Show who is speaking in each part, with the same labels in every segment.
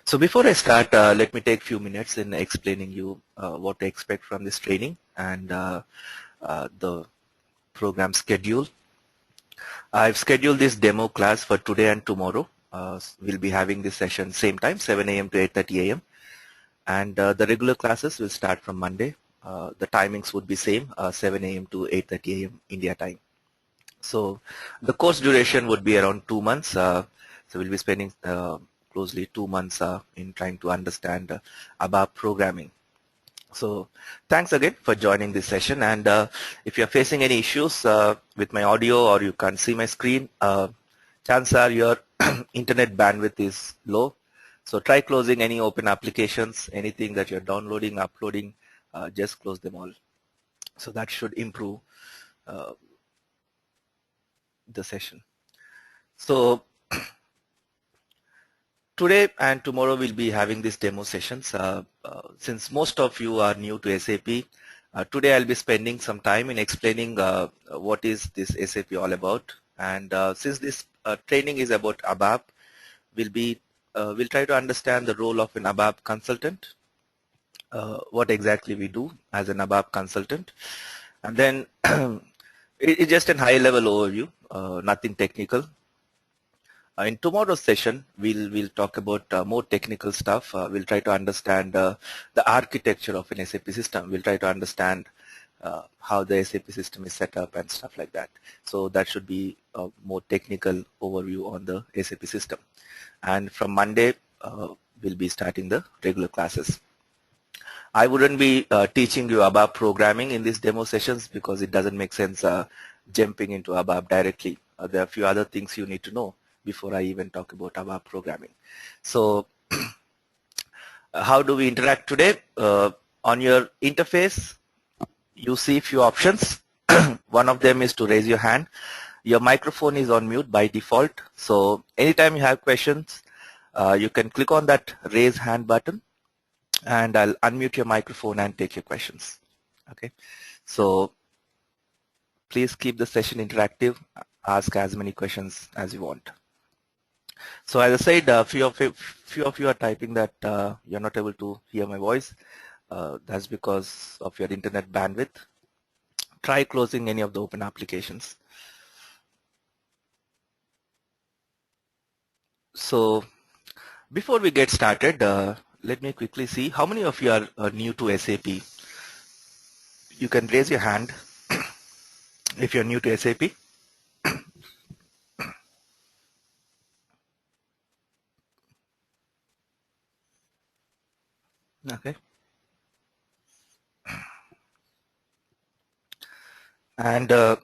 Speaker 1: So before I start, let me take a few minutes in explaining you what to expect from this training and the program schedule. I've scheduled this demo class for today and tomorrow. We'll be having this session same time, 7 a.m. to 8:30 a.m. And the regular classes will start from Monday. The timings would be same, 7 a.m. to 8:30 a.m. India time. So the course duration would be around 2 months. So we'll be spending closely 2 months in trying to understand ABAP programming. So thanks again for joining this session. And if you're facing any issues with my audio or you can't see my screen, chances are your internet bandwidth is low. So try closing any open applications, anything that you're downloading, uploading, just close them all. So that should improve the session. So today and tomorrow we'll be having these demo sessions. Since most of you are new to SAP, today I'll be spending some time in explaining what is this SAP all about. And since this training is about ABAP, we'll try to understand the role of an ABAP consultant, what exactly we do as an ABAP consultant, and then it's just a high-level overview, nothing technical. In tomorrow's session, we'll talk about more technical stuff. We'll try to understand the architecture of an SAP system. We'll try to understand how the SAP system is set up and stuff like that. So that should be a more technical overview on the SAP system. And from Monday, we'll be starting the regular classes. I wouldn't be teaching you ABAP programming in these demo sessions because it doesn't make sense jumping into ABAP directly. There are a few other things you need to know before I even talk about ABAP programming. So how do we interact today? On your interface, you see a few options. One of them is to raise your hand. Your microphone is on mute by default. So anytime you have questions, you can click on that raise hand button and I'll unmute your microphone and take your questions. Okay. So please keep the session interactive. Ask as many questions as you want. So as I said, a few of you are typing that you're not able to hear my voice. That's because of your internet bandwidth. Try closing any of the open applications. So before we get started, let me quickly see how many of you are new to SAP. You can raise your hand if you're new to SAP. Okay. And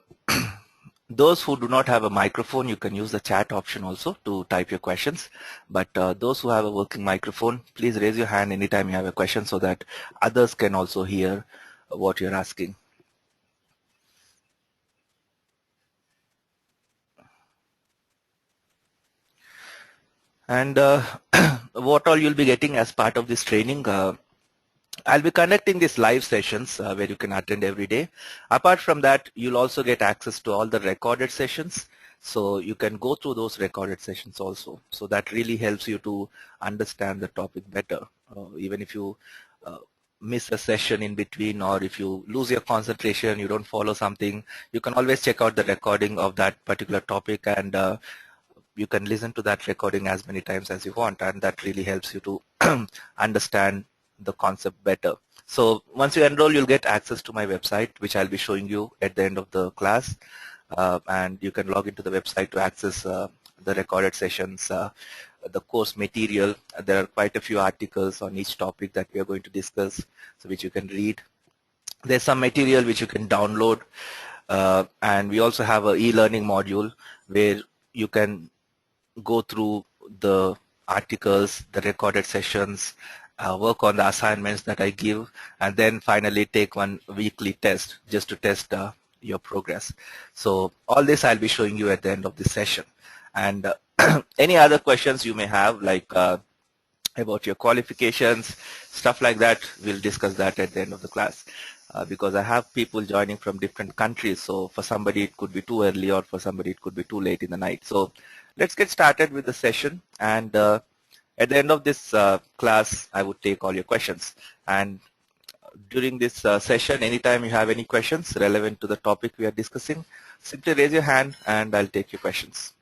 Speaker 1: those who do not have a microphone, you can use the chat option also to type your questions. But those who have a working microphone, please raise your hand anytime you have a question so that others can also hear what you're asking. And what all you'll be getting as part of this training, I'll be conducting these live sessions where you can attend every day. Apart from that, you'll also get access to all the recorded sessions. So you can go through those recorded sessions also. So that really helps you to understand the topic better. Even if you miss a session in between, or if you lose your concentration, you don't follow something, you can always check out the recording of that particular topic, and you can listen to that recording as many times as you want, and that really helps you to understand the concept better. So once you enroll, you'll get access to my website, which I'll be showing you at the end of the class, and you can log into the website to access the recorded sessions, the course material. There are quite a few articles on each topic that we are going to discuss, so which you can read. There's some material which you can download, and we also have an e-learning module where you can go through the articles, the recorded sessions, work on the assignments that I give, and then finally take one weekly test just to test your progress. So all this I'll be showing you at the end of this session. And any other questions you may have, like about your qualifications, stuff like that, we'll discuss that at the end of the class. Because I have people joining from different countries, so for somebody it could be too early, or for somebody it could be too late in the night. So let's get started with the session. And At the end of this class, I would take all your questions. And during this session, anytime you have any questions relevant to the topic we are discussing, simply raise your hand and I'll take your questions.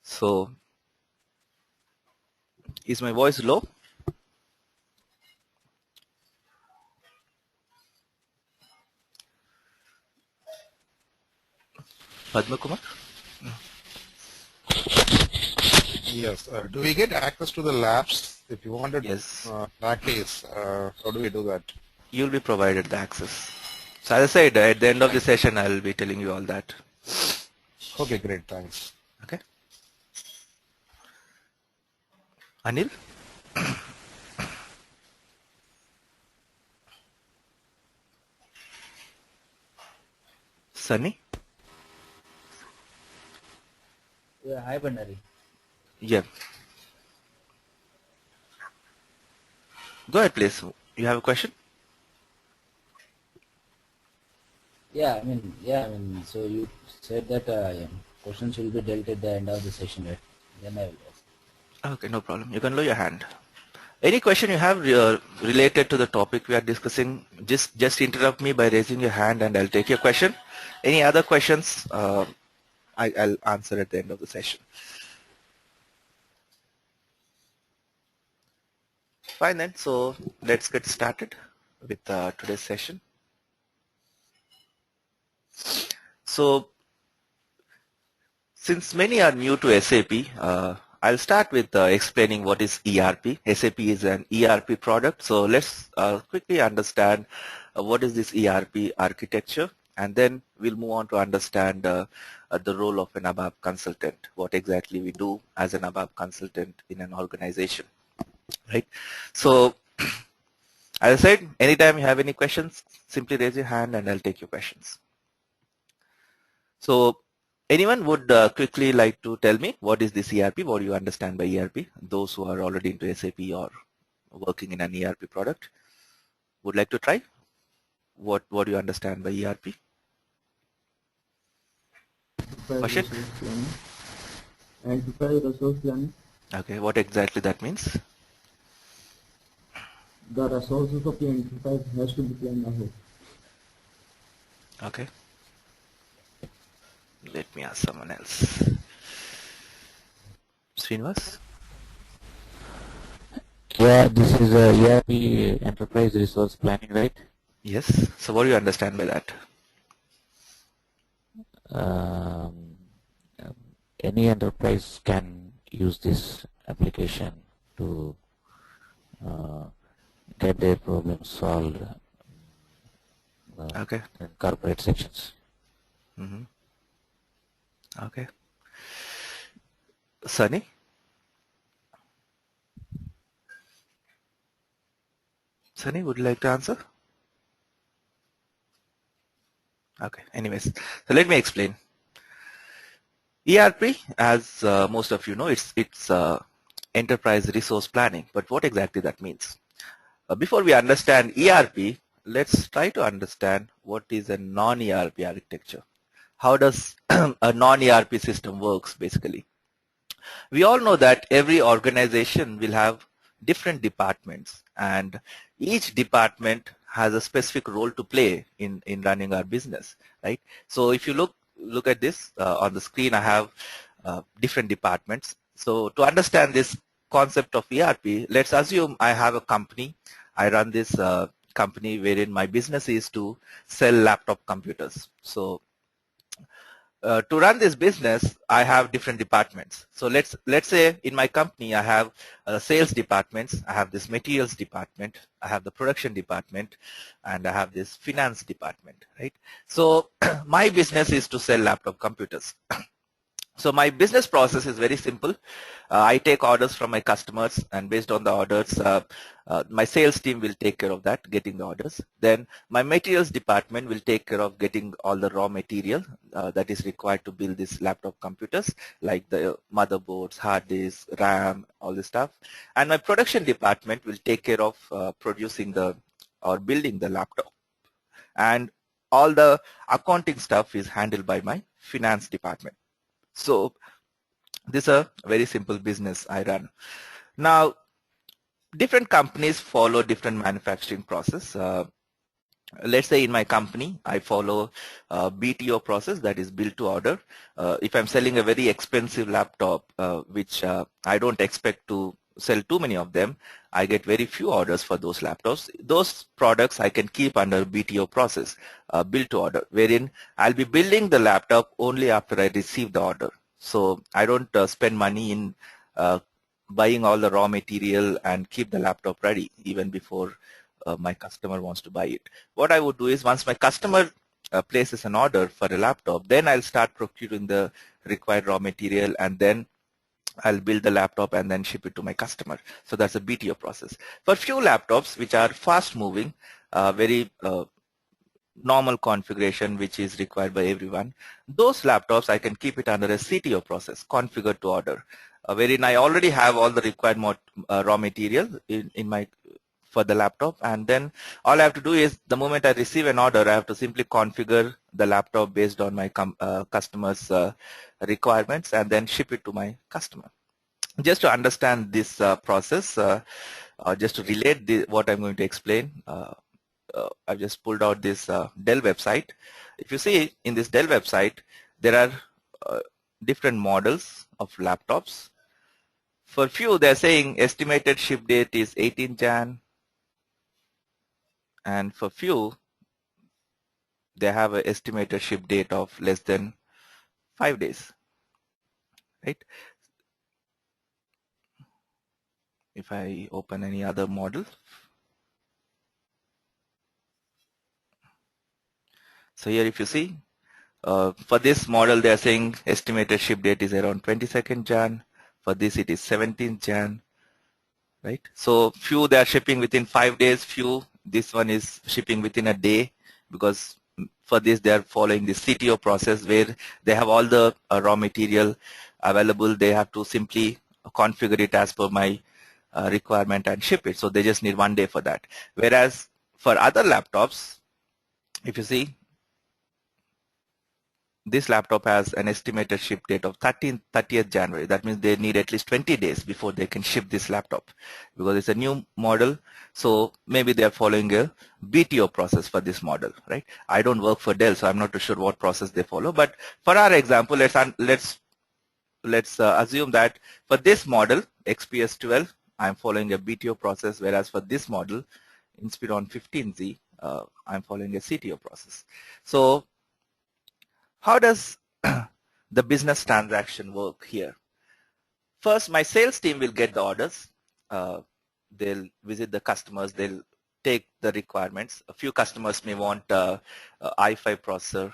Speaker 1: So, is my voice low? Padma Kumar?
Speaker 2: Yes. Do we get access to the labs if you want to
Speaker 1: Yes.
Speaker 2: practice? How do we do that?
Speaker 1: You'll be provided the access. So as I said, at the end of the session, I'll be telling you all that.
Speaker 2: Okay, great. Thanks.
Speaker 1: Okay. Anil? Sunny?
Speaker 3: Yeah, hi Bandari.
Speaker 1: Yeah. Go ahead, please. You have a question?
Speaker 3: Yeah, so you said that questions will be dealt at the end of the session, right? Then I will ask.
Speaker 1: Okay, no problem. You can lower your hand. Any question you have related to the topic we are discussing, just interrupt me by raising your hand and I'll take your question. Any other questions, I'll answer at the end of the session. Fine then, so let's get started with today's session. So, since many are new to SAP, I'll start with explaining what is ERP. SAP is an ERP product, so let's quickly understand what is this ERP architecture, and then we'll move on to understand the role of an ABAP consultant, what exactly we do as an ABAP consultant in an organization, right? So, as I said, anytime you have any questions, simply raise your hand and I'll take your questions. So, anyone would quickly like to tell me what is this ERP? What do you understand by ERP? Those who are already into SAP or working in an ERP product would like to try? What do you understand by ERP?
Speaker 4: Enterprise resource planning. Enterprise resource planning.
Speaker 1: Okay, what exactly that means?
Speaker 4: The resources of the enterprise has to be planned ahead.
Speaker 1: Okay. Let me ask someone else. Srinivas?
Speaker 5: Yeah, this is a ERP enterprise resource planning, right?
Speaker 1: Yes. So what do you understand by that?
Speaker 5: Any enterprise can use this application to get their problems solved
Speaker 1: Okay.
Speaker 5: in corporate sections.
Speaker 1: Mm-hmm. Okay. Sunny? Sunny, would you like to answer? Okay, anyways, so let me explain. ERP, as most of you know, it's enterprise resource planning, but what exactly that means? Before we understand ERP, let's try to understand what is a non-ERP architecture. How does a non-ERP system works basically? We all know that every organization will have different departments and each department has a specific role to play in running our business, right? So if you look at this on the screen, I have different departments. So to understand this concept of ERP, let's assume I have a company. I run this company wherein my business is to sell laptop computers. So to run this business, I have different departments. So let's say in my company, I have sales departments, I have this materials department, I have the production department, and I have this finance department, right? So my business is to sell laptop computers. So my business process is very simple. I take orders from my customers, and based on the orders, my sales team will take care of that, getting the orders. Then my materials department will take care of getting all the raw material that is required to build these laptop computers, like the motherboards, hard disk, RAM, all this stuff. And my production department will take care of producing or building the laptop. And all the accounting stuff is handled by my finance department. So This is a very simple business I run. Now, different companies follow different manufacturing process. Let's say in my company, I follow BTO process, that is build to order. If I'm selling a very expensive laptop, which I don't expect to sell too many of them, I get very few orders for those laptops. Those products I can keep under BTO process, build to order, wherein I'll be building the laptop only after I receive the order. So I don't spend money in buying all the raw material and keep the laptop ready even before my customer wants to buy it. What I would do is once my customer places an order for a laptop, then I'll start procuring the required raw material, and then I'll build the laptop and then ship it to my customer. So that's a BTO process. For few laptops which are fast moving, very normal configuration which is required by everyone, those laptops I can keep it under a CTO process, configure to order, wherein I already have all the required raw material in my for the laptop, and then all I have to do is the moment I receive an order, I have to simply configure the laptop based on my customer's requirements and then ship it to my customer. Just to understand this process, just to relate what I'm going to explain, I've just pulled out this Dell website. If you see in this Dell website, there are different models of laptops. For few, they're saying estimated ship date is 18 Jan, and for few, they have an estimated ship date of less than 5 days, right? If I open any other model, so here if you see, for this model, they are saying estimated ship date is around 22nd Jan. For this, it is 17th Jan, right? So few they are shipping within 5 days, few this one is shipping within a day, because for this they are following the CTO process where they have all the raw material available. They have to simply configure it as per my requirement and ship it. So they just need 1 day for that. Whereas for other laptops, if you see, this laptop has an estimated ship date of 30th January. That means they need at least 20 days before they can ship this laptop, because it's a new model. So maybe they are following a BTO process for this model, right? I don't work for Dell, so I'm not too sure what process they follow. But for our example, let's assume that for this model, XPS 12, I'm following a BTO process, whereas for this model, Inspiron 15Z, I'm following a CTO process. So how does the business transaction work here? First, my sales team will get the orders. They'll visit the customers. They'll take the requirements. A few customers may want a i5 processor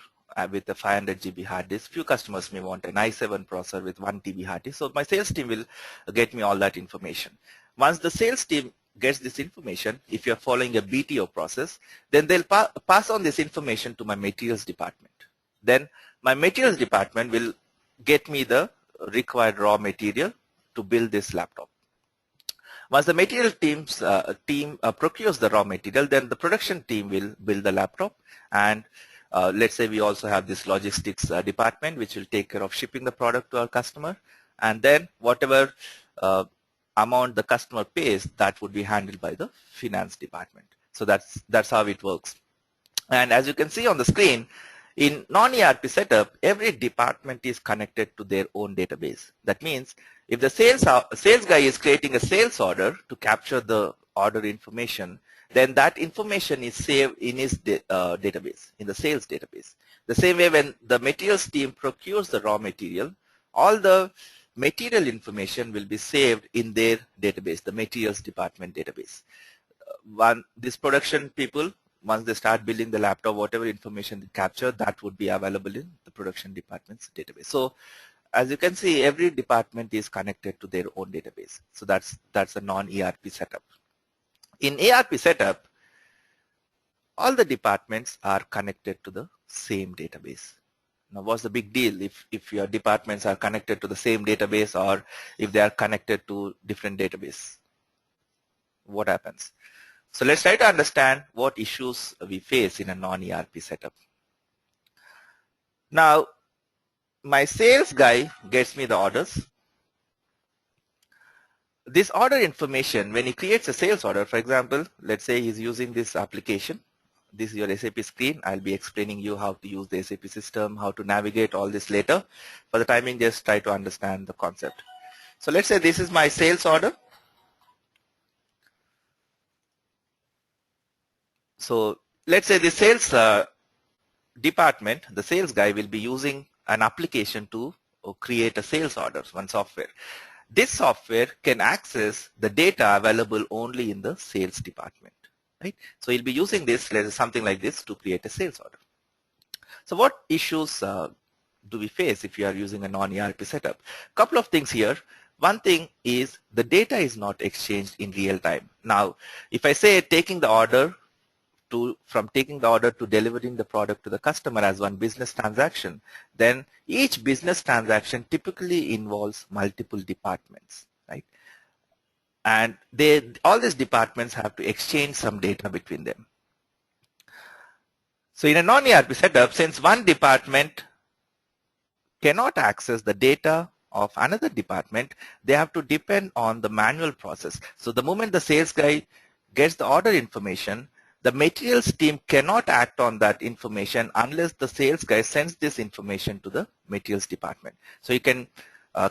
Speaker 1: with a 500 GB hard disk. Few customers may want an i7 processor with 1 TB hard disk. So my sales team will get me all that information. Once the sales team gets this information, if you're following a BTO process, then they'll pass on this information to my materials department. Then my materials department will get me the required raw material to build this laptop. Once the material team procures the raw material, then the production team will build the laptop, and let's say we also have this logistics department which will take care of shipping the product to our customer, and then whatever amount the customer pays, that would be handled by the finance department. So that's how it works. And as you can see on the screen, in non-ERP setup, every department is connected to their own database. That means if the sales guy is creating a sales order to capture the order information, then that information is saved in his database, in the sales database. The same way when the materials team procures the raw material, all the material information will be saved in their database, the materials department database. These production people, once they start building the laptop, whatever information they capture, that would be available in the production department's database. So as you can see, every department is connected to their own database. So that's a non-ERP setup. In ERP setup, all the departments are connected to the same database. Now, what's the big deal if your departments are connected to the same database, or if they are connected to different database? What happens? So let's try to understand what issues we face in a non-ERP setup. Now, my sales guy gets me the orders. this order information, when he creates a sales order, for example, let's say he's using this application. This is your SAP screen. I'll be explaining you how to use the SAP system, how to navigate all this later. For the timing, just try to understand the concept. So let's say this is my sales order. So let's say the sales department, the sales guy will be using an application to create a sales order, one software. This software can access the data available only in the sales department, right? So you'll be using this, something like this, to create a sales order. So what issues do we face if you are using a non-ERP setup? Couple of things here. One thing is the data is not exchanged in real time. Now, if I say taking the order from taking the order to delivering the product to the customer as one business transaction, then each business transaction typically involves multiple departments, right? And all these departments have to exchange some data between them. So in a non-ERP setup, since one department cannot access the data of another department, they have to depend on the manual process. So the moment the sales guy gets the order information, the materials team cannot act on that information unless the sales guy sends this information to the materials department. So you can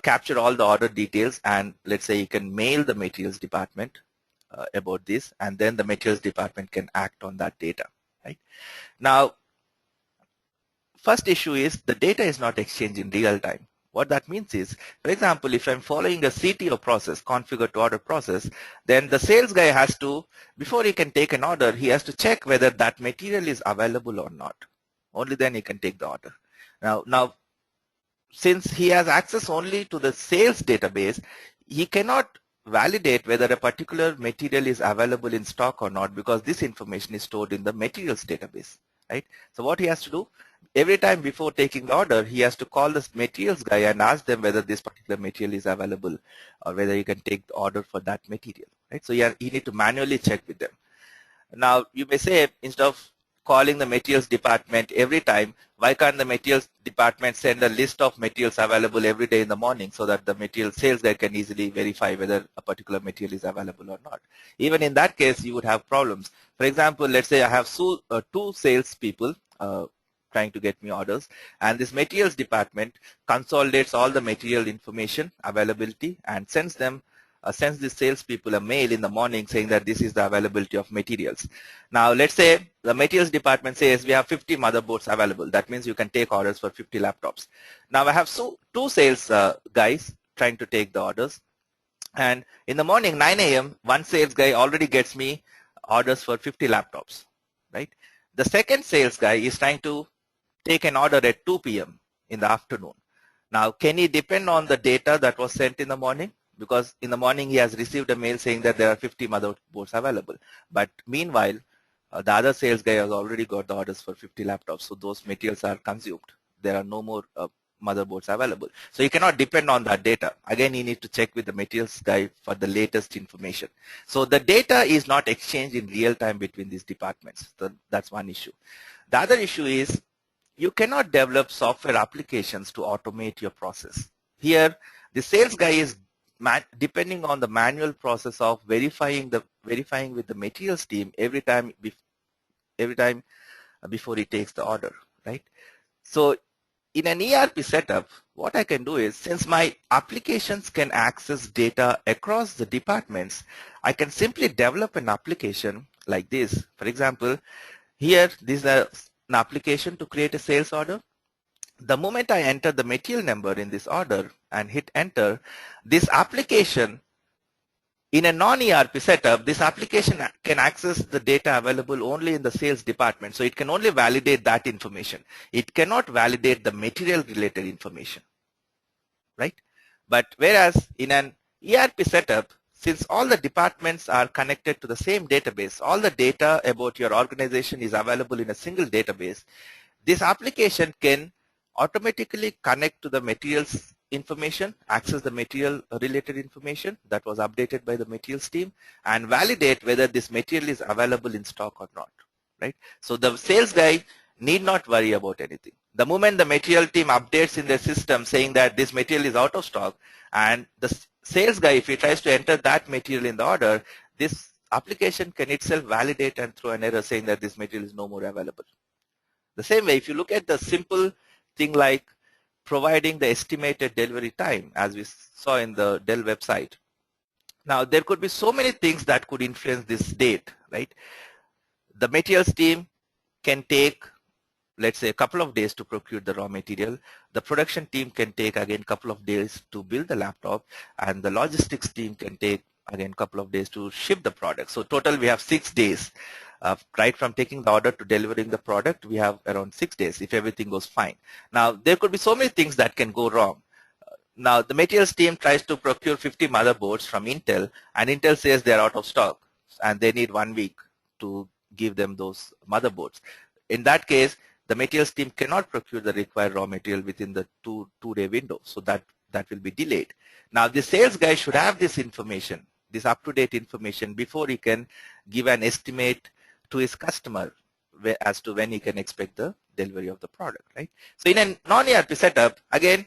Speaker 1: capture all the order details, and let's say you can mail the materials department about this, and then the materials department can act on that data, right? Now, first issue is the data is not exchanged in real time. What that means is, for example, if I'm following a CTO process, configure to order process, then the sales guy has to, before he can take an order, he has to check whether that material is available or not. Only then he can take the order. Now, since he has access only to the sales database, he cannot validate whether a particular material is available in stock or not, because this information is stored in the materials database, right? So what he has to do, every time before taking the order, he has to call the materials guy and ask them whether this particular material is available or whether you can take the order for that material, right? So you need to manually check with them. Now, you may say, instead of calling the materials department every time, why can't the materials department send a list of materials available every day in the morning so that the material sales guy can easily verify whether a particular material is available or not? Even in that case, you would have problems. For example, let's say I have two sales people trying to get me orders, and this materials department consolidates all the material information availability and sends the salespeople a mail in the morning saying that this is the availability of materials. Now, let's say the materials department says we have 50 motherboards available. That means you can take orders for 50 laptops. Now, I have two sales guys trying to take the orders. And in the morning, 9 a.m., one sales guy already gets me orders for 50 laptops, right? The second sales guy is trying to take an order at 2 p.m. in the afternoon. Now, can he depend on the data that was sent in the morning? Because in the morning he has received a mail saying that there are 50 motherboards available. But meanwhile, the other sales guy has already got the orders for 50 laptops. So those materials are consumed. There are no more motherboards available. So you cannot depend on that data. Again, you need to check with the materials guy for the latest information. So the data is not exchanged in real time between these departments. So that's one issue. The other issue is you cannot develop software applications to automate your process. Here, the sales guy is depending on the manual process of verifying with the materials team every time before he takes the order, right? So in an ERP setup, what I can do is, since my applications can access data across the departments, I can simply develop an application like this. For example, here this is an application to create a sales order. The moment I enter the material number in this order and hit enter, this application in a non-ERP setup, this application can access the data available only in the sales department. So it can only validate that information. It cannot validate the material related information, right? But whereas in an ERP setup, since all the departments are connected to the same database, all the data about your organization is available in a single database, this application can automatically connect to the materials information, access the material related information that was updated by the materials team, and validate whether this material is available in stock or not, right? So the sales guy need not worry about anything. The moment the material team updates in their system saying that this material is out of stock, and sales guy, if he tries to enter that material in the order, this application can itself validate and throw an error saying that this material is no more available. The same way, if you look at the simple thing like providing the estimated delivery time, as we saw in the Dell website. Now, there could be so many things that could influence this date, right? The materials team can take, let's say, a couple of days to procure the raw material. The production team can take, again, a couple of days to build the laptop, and the logistics team can take, again, a couple of days to ship the product. So total, we have 6 days. Right from taking the order to delivering the product, we have around 6 days if everything goes fine. Now, there could be so many things that can go wrong. Now, the materials team tries to procure 50 motherboards from Intel, and Intel says they're out of stock, and they need 1 week to give them those motherboards. In that case, the materials team cannot procure the required raw material within the two-day window, so that will be delayed. Now, the sales guy should have this information, this up-to-date information, before he can give an estimate to his customer as to when he can expect the delivery of the product, right? So in a non-ERP setup, again,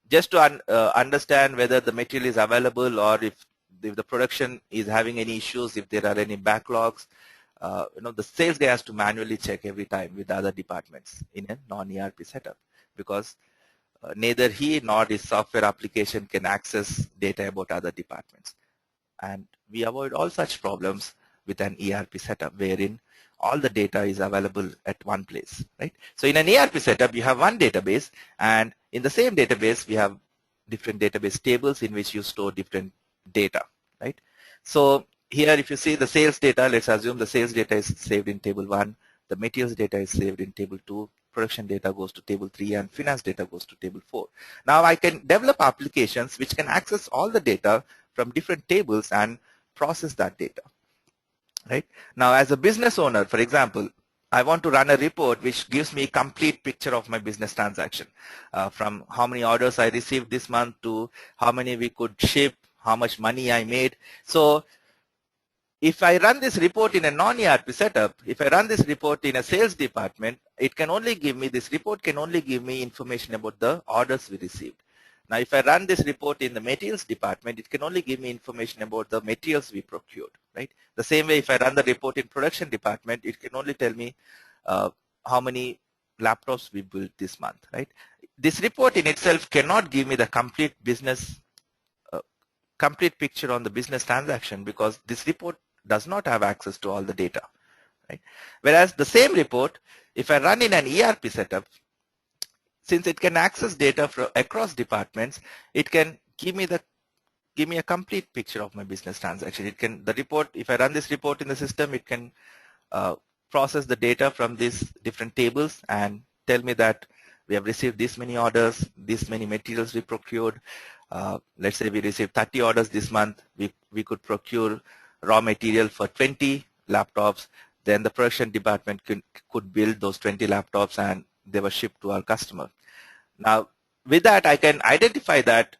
Speaker 1: just to understand whether the material is available or if the production is having any issues, if there are any backlogs, the sales guy has to manually check every time with other departments in a non-ERP setup, because neither he nor his software application can access data about other departments. And we avoid all such problems with an ERP setup wherein all the data is available at one place, right? So in an ERP setup, you have one database, and in the same database, we have different database tables in which you store different data, right? So here, if you see the sales data, let's assume the sales data is saved in table 1, the materials data is saved in table 2, production data goes to table 3, and finance data goes to table 4. Now I can develop applications which can access all the data from different tables and process that data, right? Now, as a business owner, for example, I want to run a report which gives me a complete picture of my business transaction, from how many orders I received this month to how many we could ship, how much money I made. So if I run this report in a non-ERP setup, if I run this report in a sales department, this report can only give me information about the orders we received. Now, if I run this report in the materials department, it can only give me information about the materials we procured, right? The same way, if I run the report in production department, it can only tell me how many laptops we built this month, right? This report in itself cannot give me the complete picture on the business transaction, because this report does not have access to all the data, right? Whereas the same report, if I run in an ERP setup, since it can access data from across departments, it can give me a complete picture of my business transaction. If I run this report in the system, it can process the data from these different tables and tell me that we have received this many orders, this many materials we procured. Let's say we received 30 orders this month. We could procure raw material for 20 laptops. Then the production department could build those 20 laptops, and they were shipped to our customer. Now, with that, I can identify that,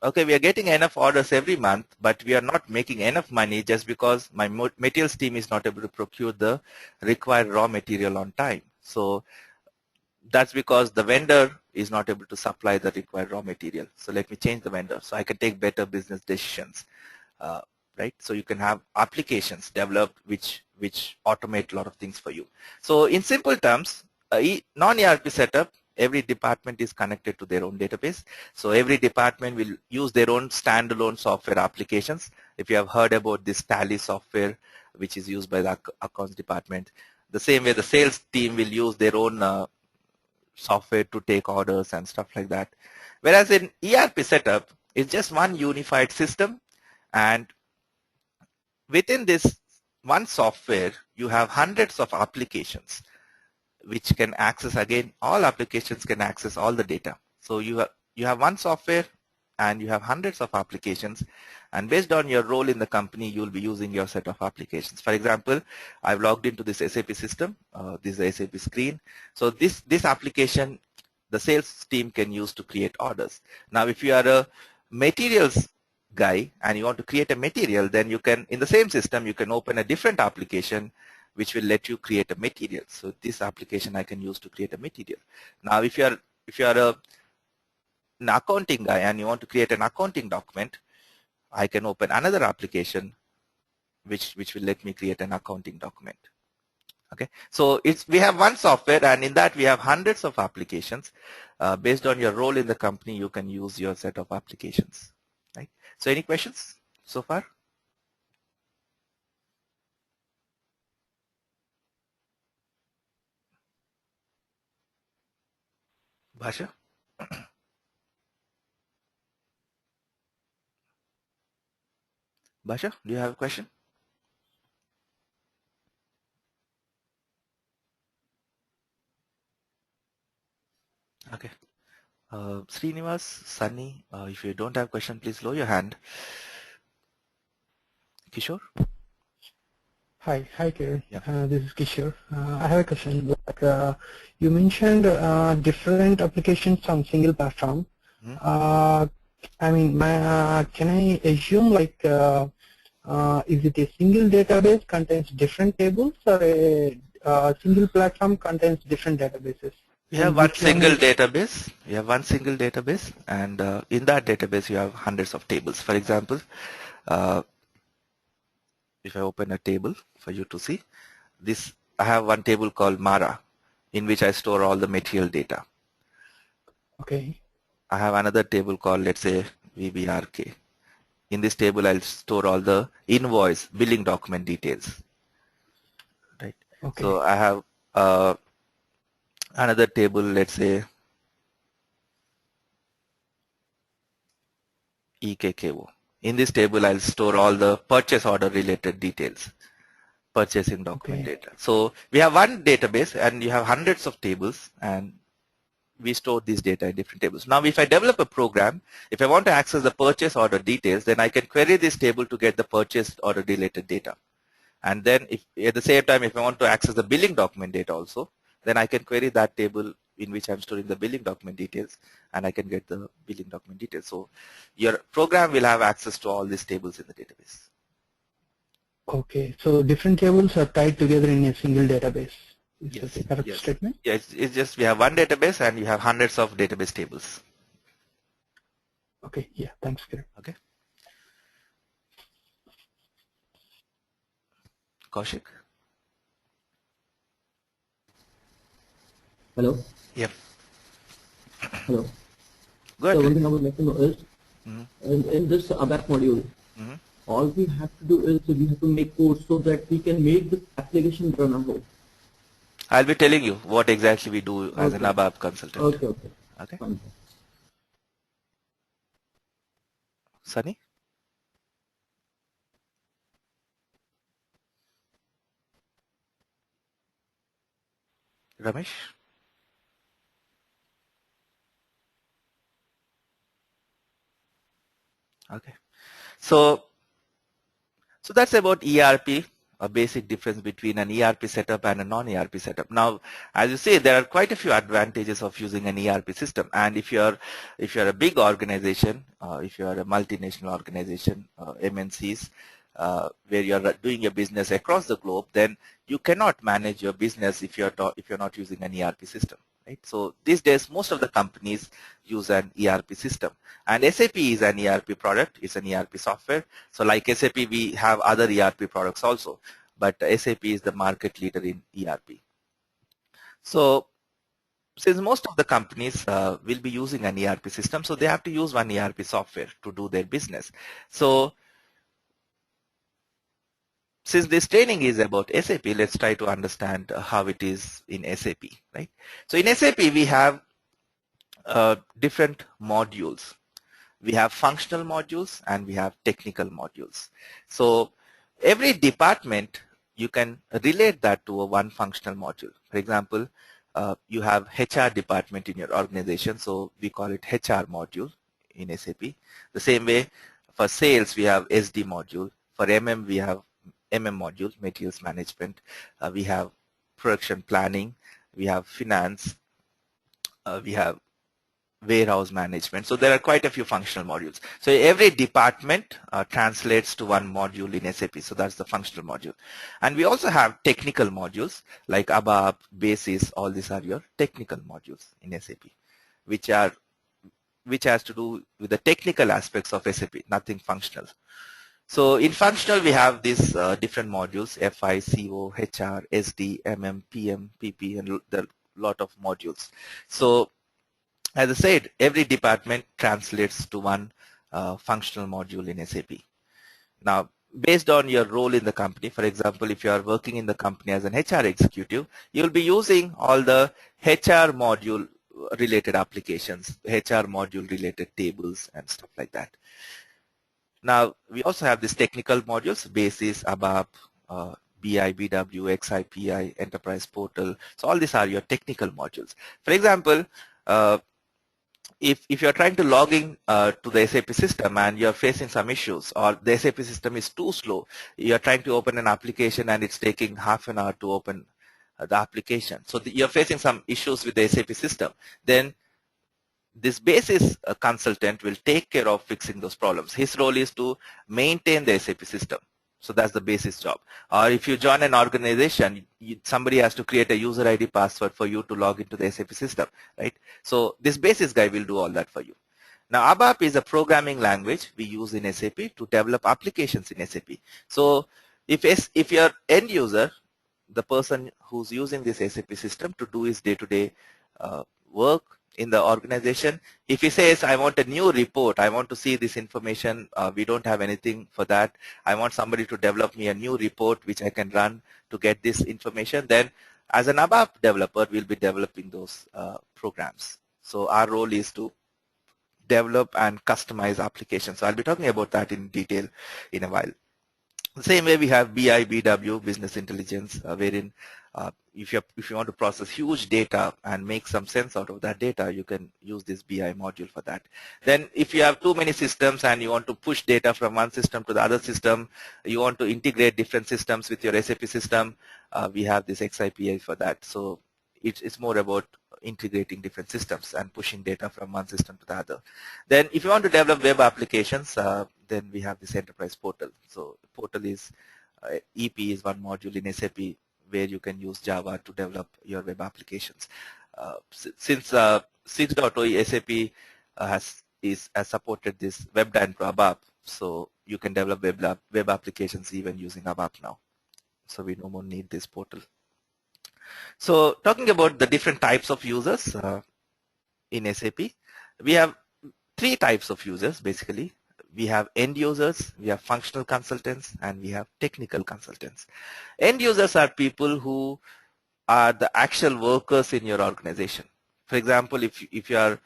Speaker 1: okay, we are getting enough orders every month, but we are not making enough money just because my materials team is not able to procure the required raw material on time. So that's because the vendor is not able to supply the required raw material. So let me change the vendor so I can take better business decisions, right? So you can have applications developed which automate a lot of things for you. So in simple terms, non-ERP setup, every department is connected to their own database. So every department will use their own standalone software applications. If you have heard about this Tally software, which is used by the accounts department, the same way the sales team will use their own software to take orders and stuff like that. Whereas in ERP setup, it's just one unified system, and within this one software, you have hundreds of applications which can access, again, all applications can access all the data. So you have one software and you have hundreds of applications, and based on your role in the company, you will be using your set of applications. For example, I've logged into this SAP system. This is the SAP screen. So this application, the sales team can use to create orders. Now, if you are a materials guy and you want to create a material, then you can, in the same system, you can open a different application which will let you create a material. So this application I can use to create a material. Now, if you are an accounting guy and you want to create an accounting document, I can open another application which will let me create an accounting document. Okay, so we have one software, and in that we have hundreds of applications. Based on your role in the company, you can use your set of applications. Right. So any questions so far? Bhasha? Bhasha, do you have a question? Okay. Srinivas, Sunny, if you don't have question, please lower your hand. Kishore?
Speaker 6: Hi, Kiran.
Speaker 1: Yeah.
Speaker 6: This is Kishore. I have a question. Like, you mentioned different applications on single platform.
Speaker 1: Hmm?
Speaker 6: I mean, can I assume like is it a single database contains different tables, or a single platform contains different databases?
Speaker 1: We have
Speaker 6: And
Speaker 1: one
Speaker 6: which one
Speaker 1: single
Speaker 6: is-
Speaker 1: database. We have one single database, and in that database you have hundreds of tables. For example, if I open a table for you to see, this I have one table called Mara, in which I store all the material data.
Speaker 6: Okay.
Speaker 1: I have another table called, let's say, VBRK. In this table, I'll store all the invoice billing document details. Right.
Speaker 6: Okay.
Speaker 1: So I have another table, let's say EKKO. In this table, I'll store all the purchase order related details, purchasing document
Speaker 6: Okay.
Speaker 1: data. So we have one database, and you have hundreds of tables, and we store these data in different tables. Now, if I develop a program, if I want to access the purchase order details, then I can query this table to get the purchase order related data. And then if at the same time, if I want to access the billing document data also, then I can query that table in which I'm storing the billing document details, and I can get the billing document details. So your program will have access to all these tables in the database.
Speaker 6: Okay. So different tables are tied together in a single database. Is
Speaker 1: Yes.
Speaker 6: that a correct
Speaker 1: Yes.
Speaker 6: statement?
Speaker 1: Yeah, it's just we have one database and you have hundreds of database tables.
Speaker 6: Okay. Yeah. Thanks, Kiran.
Speaker 1: Okay. Kaushik?
Speaker 4: Hello?
Speaker 1: Yep.
Speaker 4: Hello.
Speaker 1: Go
Speaker 4: So
Speaker 1: ahead.
Speaker 4: one thing I would like to know is,
Speaker 1: Mhm.
Speaker 4: in this ABAP module,
Speaker 1: Mhm.
Speaker 4: all we have to do is we have to make code so that we can make this application run on hold.
Speaker 1: I'll be telling you what exactly we do as an
Speaker 4: Okay.
Speaker 1: ABAP consultant.
Speaker 4: Okay, okay.
Speaker 1: Okay.
Speaker 4: Fine.
Speaker 1: Sunny? Ramesh? Okay. So that's about ERP, a basic difference between an ERP setup and a non-ERP setup. Now, as you see, there are quite a few advantages of using an ERP system. And if you're a big organization, if you are a multinational organization, MNCs, where you're doing your business across the globe, then you cannot manage your business if you're not using an ERP system. Right? So these days, most of the companies use an ERP system, and SAP is an ERP product. It's an ERP software. So like SAP, we have other ERP products also, but SAP is the market leader in ERP. So since most of the companies will be using an ERP system, so they have to use one ERP software to do their business. So since this training is about SAP, let's try to understand how it is in SAP, right? So in SAP, we have different modules. We have functional modules and we have technical modules. So every department, you can relate that to a one functional module. For example, you have HR department in your organization, so we call it HR module in SAP. The same way, for sales, we have SD module. For MM, we have MM module, materials management. We have production planning. We have finance. We have warehouse management. So there are quite a few functional modules. So every department translates to one module in SAP. So that's the functional module. And we also have technical modules like ABAP, BASIS, all these are your technical modules in SAP, which which has to do with the technical aspects of SAP, nothing functional. So in functional, we have these different modules: FI, CO, HR, SD, MM, PM, PP, and there are a lot of modules. So as I said, every department translates to one functional module in SAP. Now, based on your role in the company, for example, if you are working in the company as an HR executive, you'll be using all the HR module related applications, HR module related tables and stuff like that. Now, we also have these technical modules: Basis, ABAP, BI, BW, XI, PI, Enterprise Portal. So all these are your technical modules. For example, if you're trying to log in to the SAP system and you're facing some issues, or the SAP system is too slow, you're trying to open an application and it's taking half an hour to open the application. So you're facing some issues with the SAP system. Then this basis consultant will take care of fixing those problems. His role is to maintain the SAP system. So that's the basis job. Or if you join an organization, somebody has to create a user ID password for you to log into the SAP system, right? So this basis guy will do all that for you. Now, ABAP is a programming language we use in SAP to develop applications in SAP. So if you're end user, the person who's using this SAP system to do his day-to-day work in the organization, if he says, I want a new report, I want to see this information, we don't have anything for that, I want somebody to develop me a new report which I can run to get this information, then as an ABAP developer, we'll be developing those programs. So our role is to develop and customize applications. So I'll be talking about that in detail in a while. The same way we have BI, BW, business intelligence, wherein if you want to process huge data and make some sense out of that data, you can use this BI module for that. Then if you have too many systems and you want to push data from one system to the other system, you want to integrate different systems with your SAP system, we have this XIPI for that. So it's more about integrating different systems and pushing data from one system to the other. Then if you want to develop web applications, then we have this enterprise portal. So portal is, EP is one module in SAP where you can use Java to develop your web applications. Since 6.0 SAP has supported this WebDyn Pro ABAP, so you can develop web applications even using ABAP now. So we no more need this portal. So talking about the different types of users in SAP, we have three types of users basically. We have end users, we have functional consultants, and we have technical consultants. End users are people who are the actual workers in your organization. For example, if you are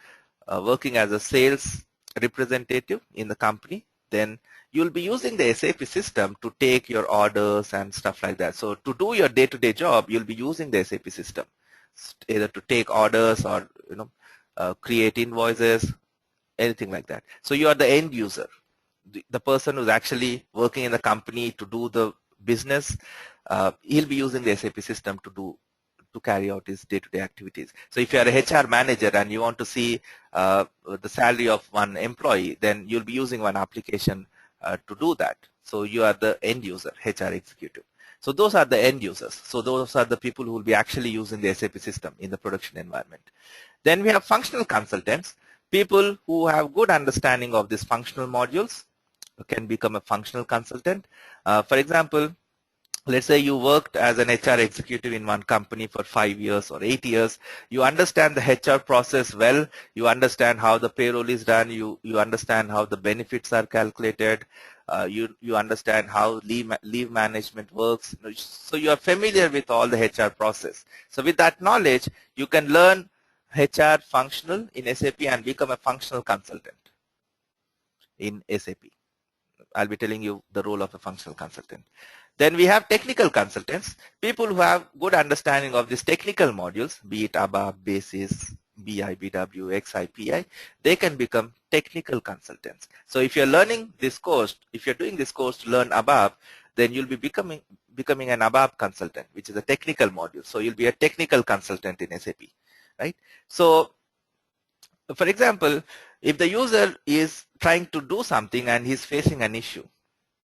Speaker 1: working as a sales representative in the company, then you'll be using the SAP system to take your orders and stuff like that. So to do your day-to-day job, you'll be using the SAP system, either to take orders or create invoices, anything like that. So you are the end user, the person who's actually working in the company to do the business. He'll be using the SAP system to carry out his day-to-day activities. So if you are a HR manager and you want to see the salary of one employee, then you'll be using one application to do that. So you are the end user, HR executive. So those are the end users. So those are the people who will be actually using the SAP system in the production environment. Then we have functional consultants, people who have good understanding of these functional modules can become a functional consultant. For example, let's say you worked as an HR executive in one company for 5 years or 8 years. You understand the HR process well. You understand how the payroll is done. You understand how the benefits are calculated. You understand how leave management works. So you are familiar with all the HR process. So with that knowledge, you can learn HR functional in SAP and become a functional consultant in SAP. I'll be telling you the role of a functional consultant. Then we have technical consultants, people who have good understanding of these technical modules, be it ABAP, Basis, BI, BW, XI, PI. They can become technical consultants. So if you're learning this course, if you're doing this course to learn ABAP, then you'll be becoming an ABAP consultant, which is a technical module. So you'll be a technical consultant in SAP, right? So for example, if the user is trying to do something and he's facing an issue,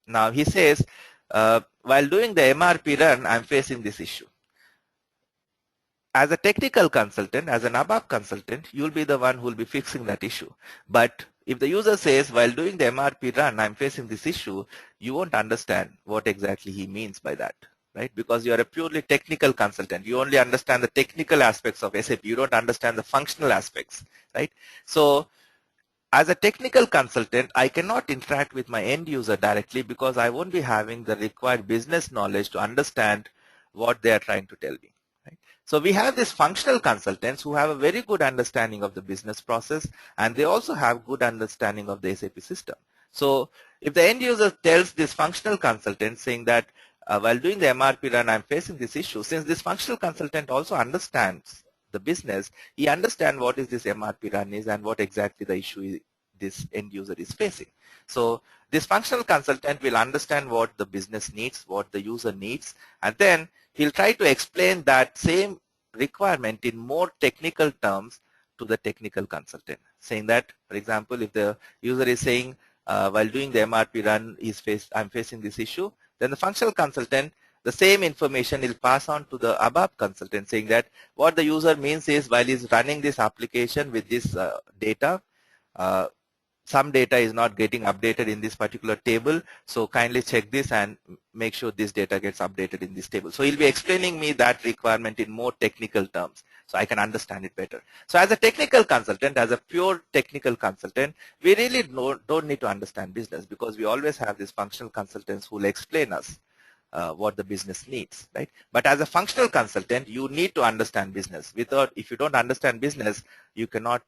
Speaker 1: now he says, while doing the MRP run, I'm facing this issue. as a technical consultant, as an ABAP consultant, you'll be the one who will be fixing that issue. But if the user says, while doing the MRP run, I'm facing this issue, you won't understand what exactly he means by that, right? Because you are a purely technical consultant. You only understand the technical aspects of SAP. You don't understand the functional aspects, right? So as a technical consultant, I cannot interact with my end user directly because I won't be having the required business knowledge to understand what they are trying to tell me. Right? So we have these functional consultants who have a very good understanding of the business process, and they also have good understanding of the SAP system. So if the end user tells this functional consultant saying that while doing the MRP run, I'm facing this issue, since this functional consultant also understands the business, he understands what is this MRP run is and what exactly the issue is this end user is facing. So this functional consultant will understand what the business needs, what the user needs, and then he'll try to explain that same requirement in more technical terms to the technical consultant, saying that, for example, if the user is saying while doing the MRP run I'm facing this issue, then the functional consultant, the same information will pass on to the ABAP consultant, saying that what the user means is while he's running this application with this data, some data is not getting updated in this particular table, so kindly check this and make sure this data gets updated in this table. So he'll be explaining me that requirement in more technical terms, so I can understand it better. So as a technical consultant, as a pure technical consultant, we really don't need to understand business, because we always have these functional consultants who will explain us what the business needs, right? But as a functional consultant, you need to understand business. If you don't understand business, you cannot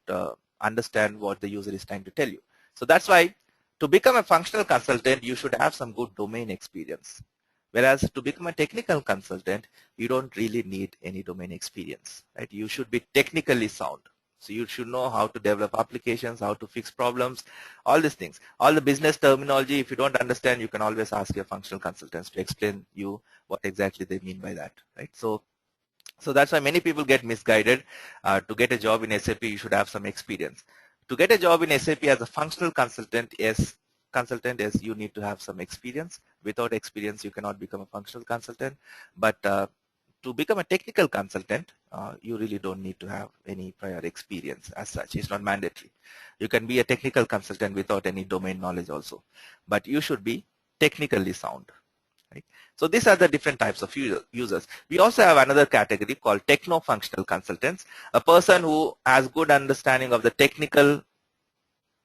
Speaker 1: understand what the user is trying to tell you. So that's why to become a functional consultant, you should have some good domain experience. Whereas to become a technical consultant, you don't really need any domain experience, right? You should be technically sound. So you should know how to develop applications, how to fix problems, all these things. All the business terminology, if you don't understand, you can always ask your functional consultants to explain you what exactly they mean by that, right? So that's why many people get misguided. To get a job in SAP, you should have some experience. To get a job in SAP as a functional consultant, you need to have some experience. Without experience, you cannot become a functional consultant. But to become a technical consultant, you really don't need to have any prior experience as such. It's not mandatory. You can be a technical consultant without any domain knowledge also. But you should be technically sound. Right? So these are the different types of users. We also have another category called techno-functional consultants, a person who has good understanding of the technical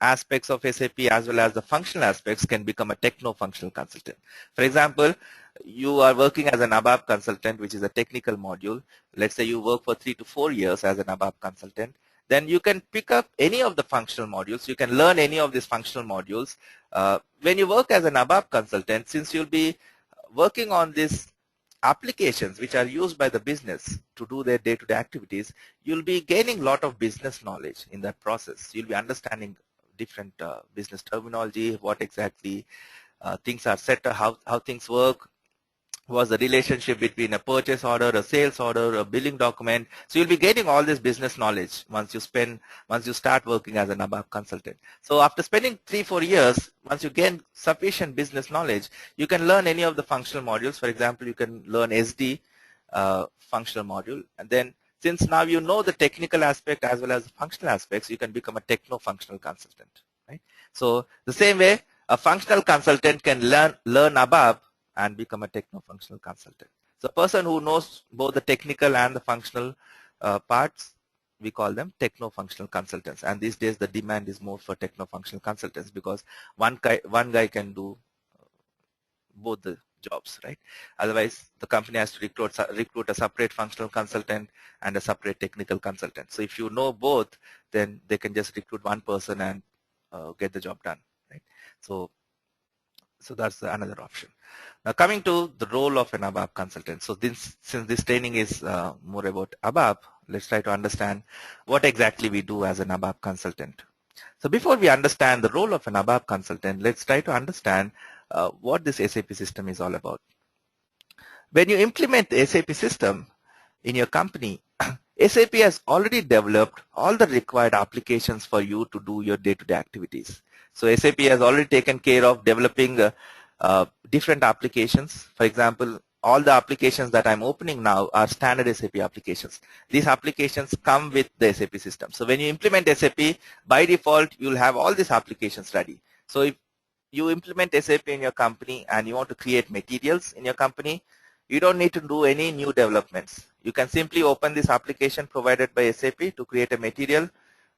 Speaker 1: aspects of SAP as well as the functional aspects can become a techno-functional consultant. For example, you are working as an ABAP consultant, which is a technical module. Let's say you work for 3 to 4 years as an ABAP consultant. Then you can pick up any of the functional modules. You can learn any of these functional modules. When you work as an ABAP consultant, since you'll be working on these applications which are used by the business to do their day-to-day activities, you'll be gaining a lot of business knowledge in that process. You'll be understanding different business terminology, what exactly things are set, how things work, what's the relationship between a purchase order, a sales order, a billing document. So you'll be getting all this business knowledge once you start working as an ABAP consultant. So after spending 3-4 years, once you gain sufficient business knowledge, you can learn any of the functional modules. For example, you can learn SD functional module, and then since now you know the technical aspect as well as the functional aspects, you can become a techno-functional consultant. Right? So the same way, a functional consultant can learn ABAP and become a techno-functional consultant. So a person who knows both the technical and the functional parts, we call them techno-functional consultants. And these days the demand is more for techno-functional consultants, because one guy can do both the jobs, right? Otherwise, the company has to recruit a separate functional consultant and a separate technical consultant. So if you know both, then they can just recruit one person and get the job done, right? So that's another option. Now coming to the role of an ABAP consultant. So since this training is more about ABAP, let's try to understand what exactly we do as an ABAP consultant. So before we understand the role of an ABAP consultant, let's try to understand what this SAP system is all about. When you implement the SAP system in your company, SAP has already developed all the required applications for you to do your day-to-day activities. So SAP has already taken care of developing different applications. For example, all the applications that I'm opening now are standard SAP applications. These applications come with the SAP system. So when you implement SAP, by default, you'll have all these applications ready. So if you implement SAP in your company and you want to create materials in your company, you don't need to do any new developments. You can simply open this application provided by SAP to create a material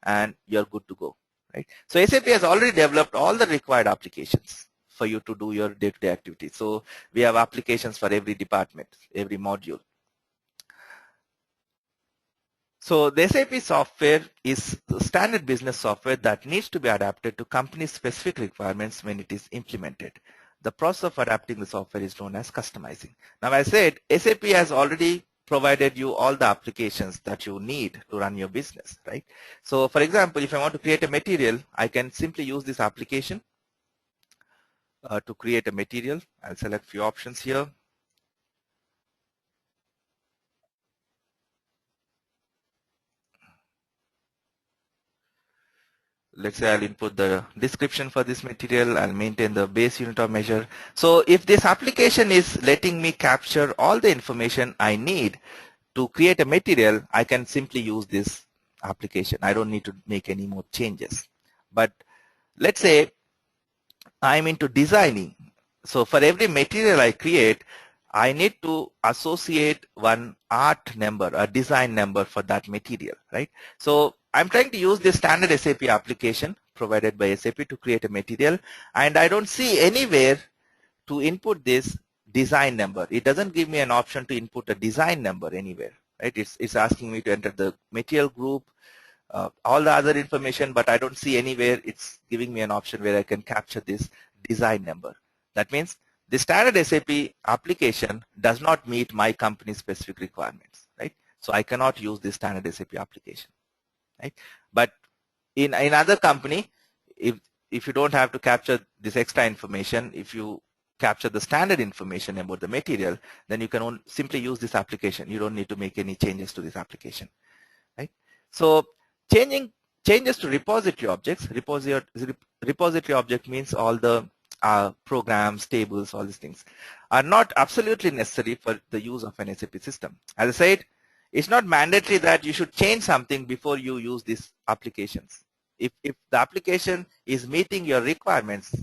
Speaker 1: and you're good to go. Right? So SAP has already developed all the required applications for you to do your day-to-day activities. So we have applications for every department, every module. So the SAP software is standard business software that needs to be adapted to company specific requirements when it is implemented. The process of adapting the software is known as customizing. Now I said SAP has already provided you all the applications that you need to run your business, right? So for example, if I want to create a material, I can simply use this application to create a material. I'll select few options here. Let's say I'll input the description for this material. I'll maintain the base unit of measure. So if this application is letting me capture all the information I need to create a material, I can simply use this application. I don't need to make any more changes. But let's say I'm into designing. So for every material I create, I need to associate one art number, a design number for that material, right? So I'm trying to use this standard SAP application provided by SAP to create a material, and I don't see anywhere to input this design number. It doesn't give me an option to input a design number anywhere, right? It's asking me to enter the material group, all the other information, but I don't see anywhere it's giving me an option where I can capture this design number. That means the standard SAP application does not meet my company specific requirements, right? So I cannot use this standard SAP application, right? But in another company, if you don't have to capture this extra information, if you capture the standard information about the material, then you can simply use this application. You don't need to make any changes to this application, right? So changes to repository objects. Repository object means all the programs, tables, all these things are not absolutely necessary for the use of an SAP system. As I said, it's not mandatory that you should change something before you use these applications. If the application is meeting your requirements,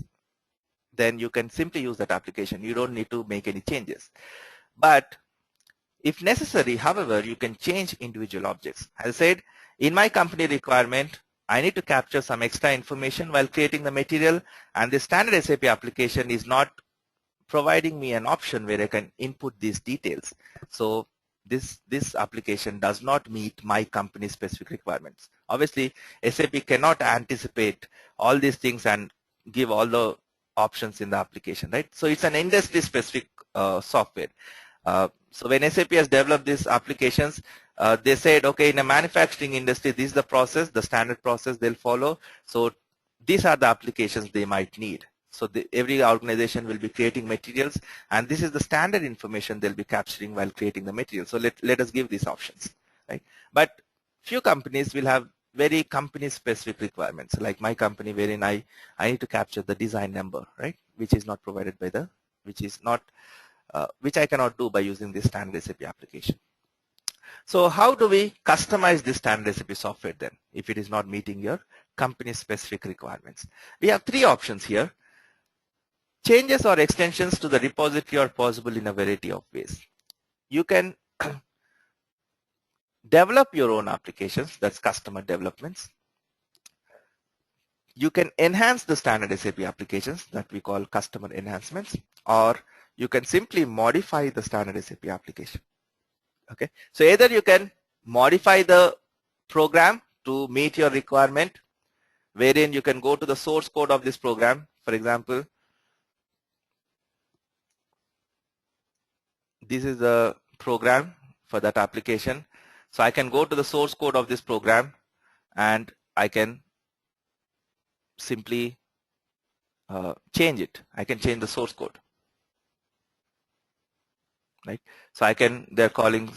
Speaker 1: then you can simply use that application. You don't need to make any changes. But if necessary, however, you can change individual objects. As I said, in my company requirement, I need to capture some extra information while creating the material, and the standard SAP application is not providing me an option where I can input these details. So this application does not meet my company specific requirements. Obviously, SAP cannot anticipate all these things and give all the options in the application, right? So it's an industry specific software. So when SAP has developed these applications, they said, okay, in a manufacturing industry, this is the process, the standard process they'll follow. So these are the applications they might need. So every organization will be creating materials, and this is the standard information they'll be capturing while creating the material. So let us give these options, right? But few companies will have very company specific requirements, like my company, wherein I need to capture the design number, right? Which is not provided by which I cannot do by using this standard SAP application. So how do we customize this standard SAP software then, if it is not meeting your company specific requirements? We have three options here. Changes or extensions to the repository are possible in a variety of ways. You can develop your own applications, that's customer developments. You can enhance the standard SAP applications that we call customer enhancements, or you can simply modify the standard SAP application. Okay, so either you can modify the program to meet your requirement, wherein you can go to the source code of this program. For example, this is the program for that application. So I can go to the source code of this program and I can simply change it. I can change the source code, right? So they're calling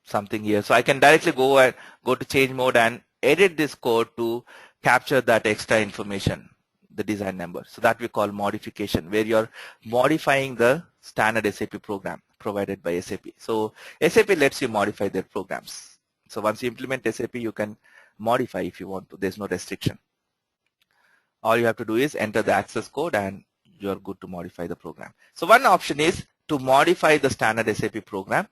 Speaker 1: something here. So I can directly go to change mode and edit this code to capture that extra information, the design number. So that we call modification, where you're modifying the standard SAP program provided by SAP. So SAP lets you modify their programs. So once you implement SAP, you can modify if you want to. There's no restriction. All you have to do is enter the access code and you're good to modify the program. So one option is to modify the standard SAP program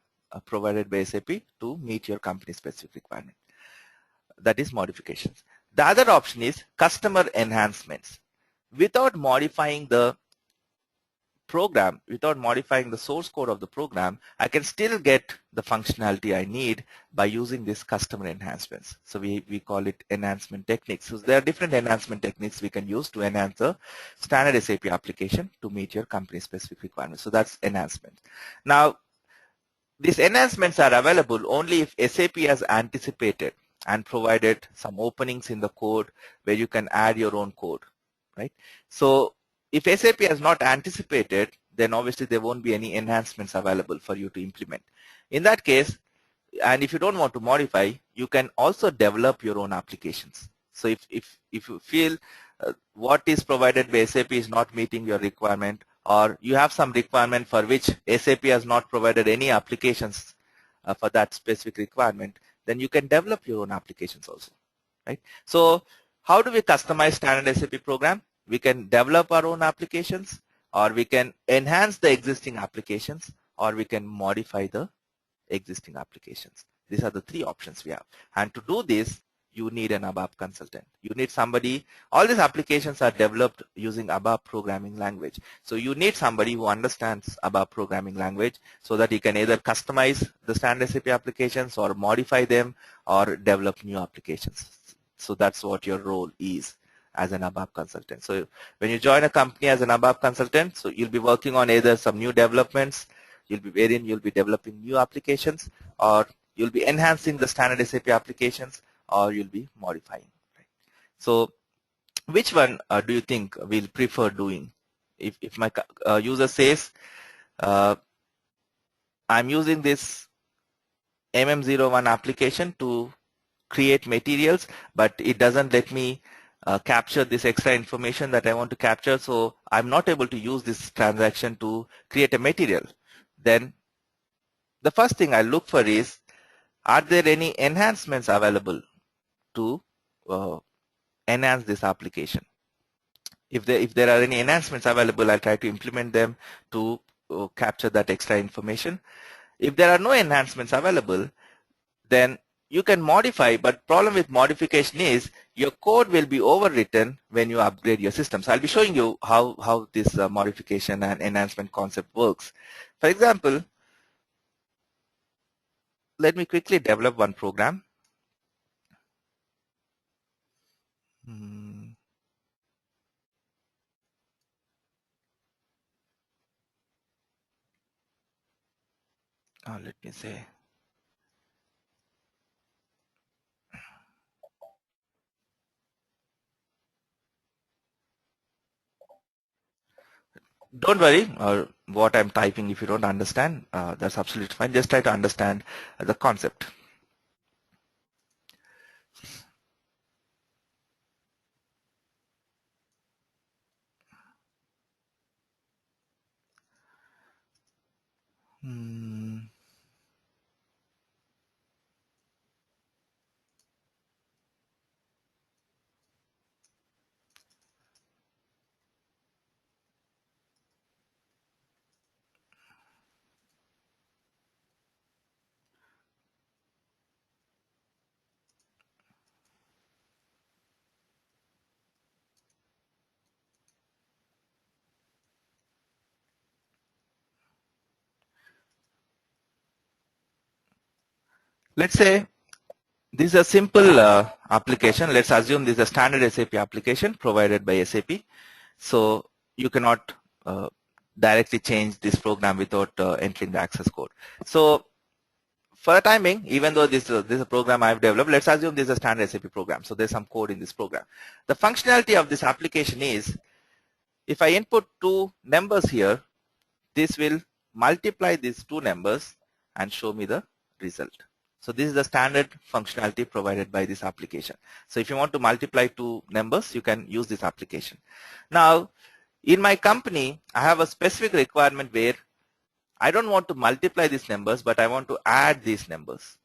Speaker 1: provided by SAP to meet your company specific requirement. That is modifications. The other option is customer enhancements. Without modifying the program, without modifying the source code of the program, I can still get the functionality I need by using these customer enhancements. So we call it enhancement techniques. So there are different enhancement techniques we can use to enhance the standard SAP application to meet your company specific requirements. So that's enhancement. Now, these enhancements are available only if SAP has anticipated and provided some openings in the code where you can add your own code, right? So if SAP has not anticipated, then obviously there won't be any enhancements available for you to implement. In that case, and if you don't want to modify, you can also develop your own applications. So if you feel what is provided by SAP is not meeting your requirement, or you have some requirement for which SAP has not provided any applications for that specific requirement, then you can develop your own applications also, right? So how do we customize standard SAP program? We can develop our own applications, or we can enhance the existing applications, or we can modify the existing applications. These are the three options we have. And to do this, you need an ABAP consultant. You need somebody, all these applications are developed using ABAP programming language. So you need somebody who understands ABAP programming language so that he can either customize the standard SAP applications or modify them or develop new applications. So that's what your role is as an ABAP consultant. So when you join a company as an ABAP consultant, so you'll be working on either some new developments, you'll be developing new applications, or you'll be enhancing the standard SAP applications, or you'll be modifying. Right? So which one do you think we'll prefer doing? If my user says, I'm using this MM01 application to create materials, but it doesn't let me capture this extra information that I want to capture, so I'm not able to use this transaction to create a material, then the first thing I look for is, are there any enhancements available to enhance this application? If there are any enhancements available, I'll try to implement them to capture that extra information. If there are no enhancements available, then you can modify, but problem with modification is your code will be overwritten when you upgrade your system. So I'll be showing you how this modification and enhancement concept works. For example, let me quickly develop one program. Let me say, don't worry what I'm typing. If you don't understand, that's absolutely fine. Just try to understand the concept. Let's say this is a simple application. Let's assume this is a standard SAP application provided by SAP. So you cannot directly change this program without entering the access code. So for the time being, even though this is a program I've developed, let's assume this is a standard SAP program. So there's some code in this program. The functionality of this application is, if I input two numbers here, this will multiply these two numbers and show me the result. So this is the standard functionality provided by this application. So if you want to multiply two numbers, you can use this application. Now, in my company, I have a specific requirement where I don't want to multiply these numbers, but I want to add these numbers.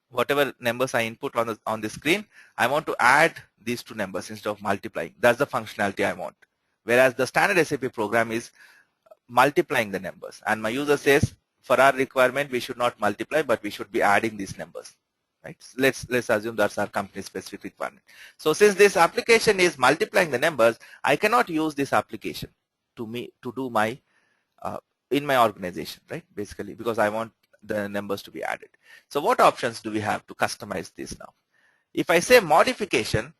Speaker 1: Whatever numbers I input on the screen, I want to add these two numbers instead of multiplying. That's the functionality I want. Whereas the standard SAP program is multiplying the numbers, and my user says for our requirement we should not multiply, but we should be adding these numbers. Right? So let's assume that's our company specific requirement. So since this application is multiplying the numbers, I cannot use this application to do my in my organization, right? Basically, because I want the numbers to be added. So what options do we have to customize this now? If I say modification,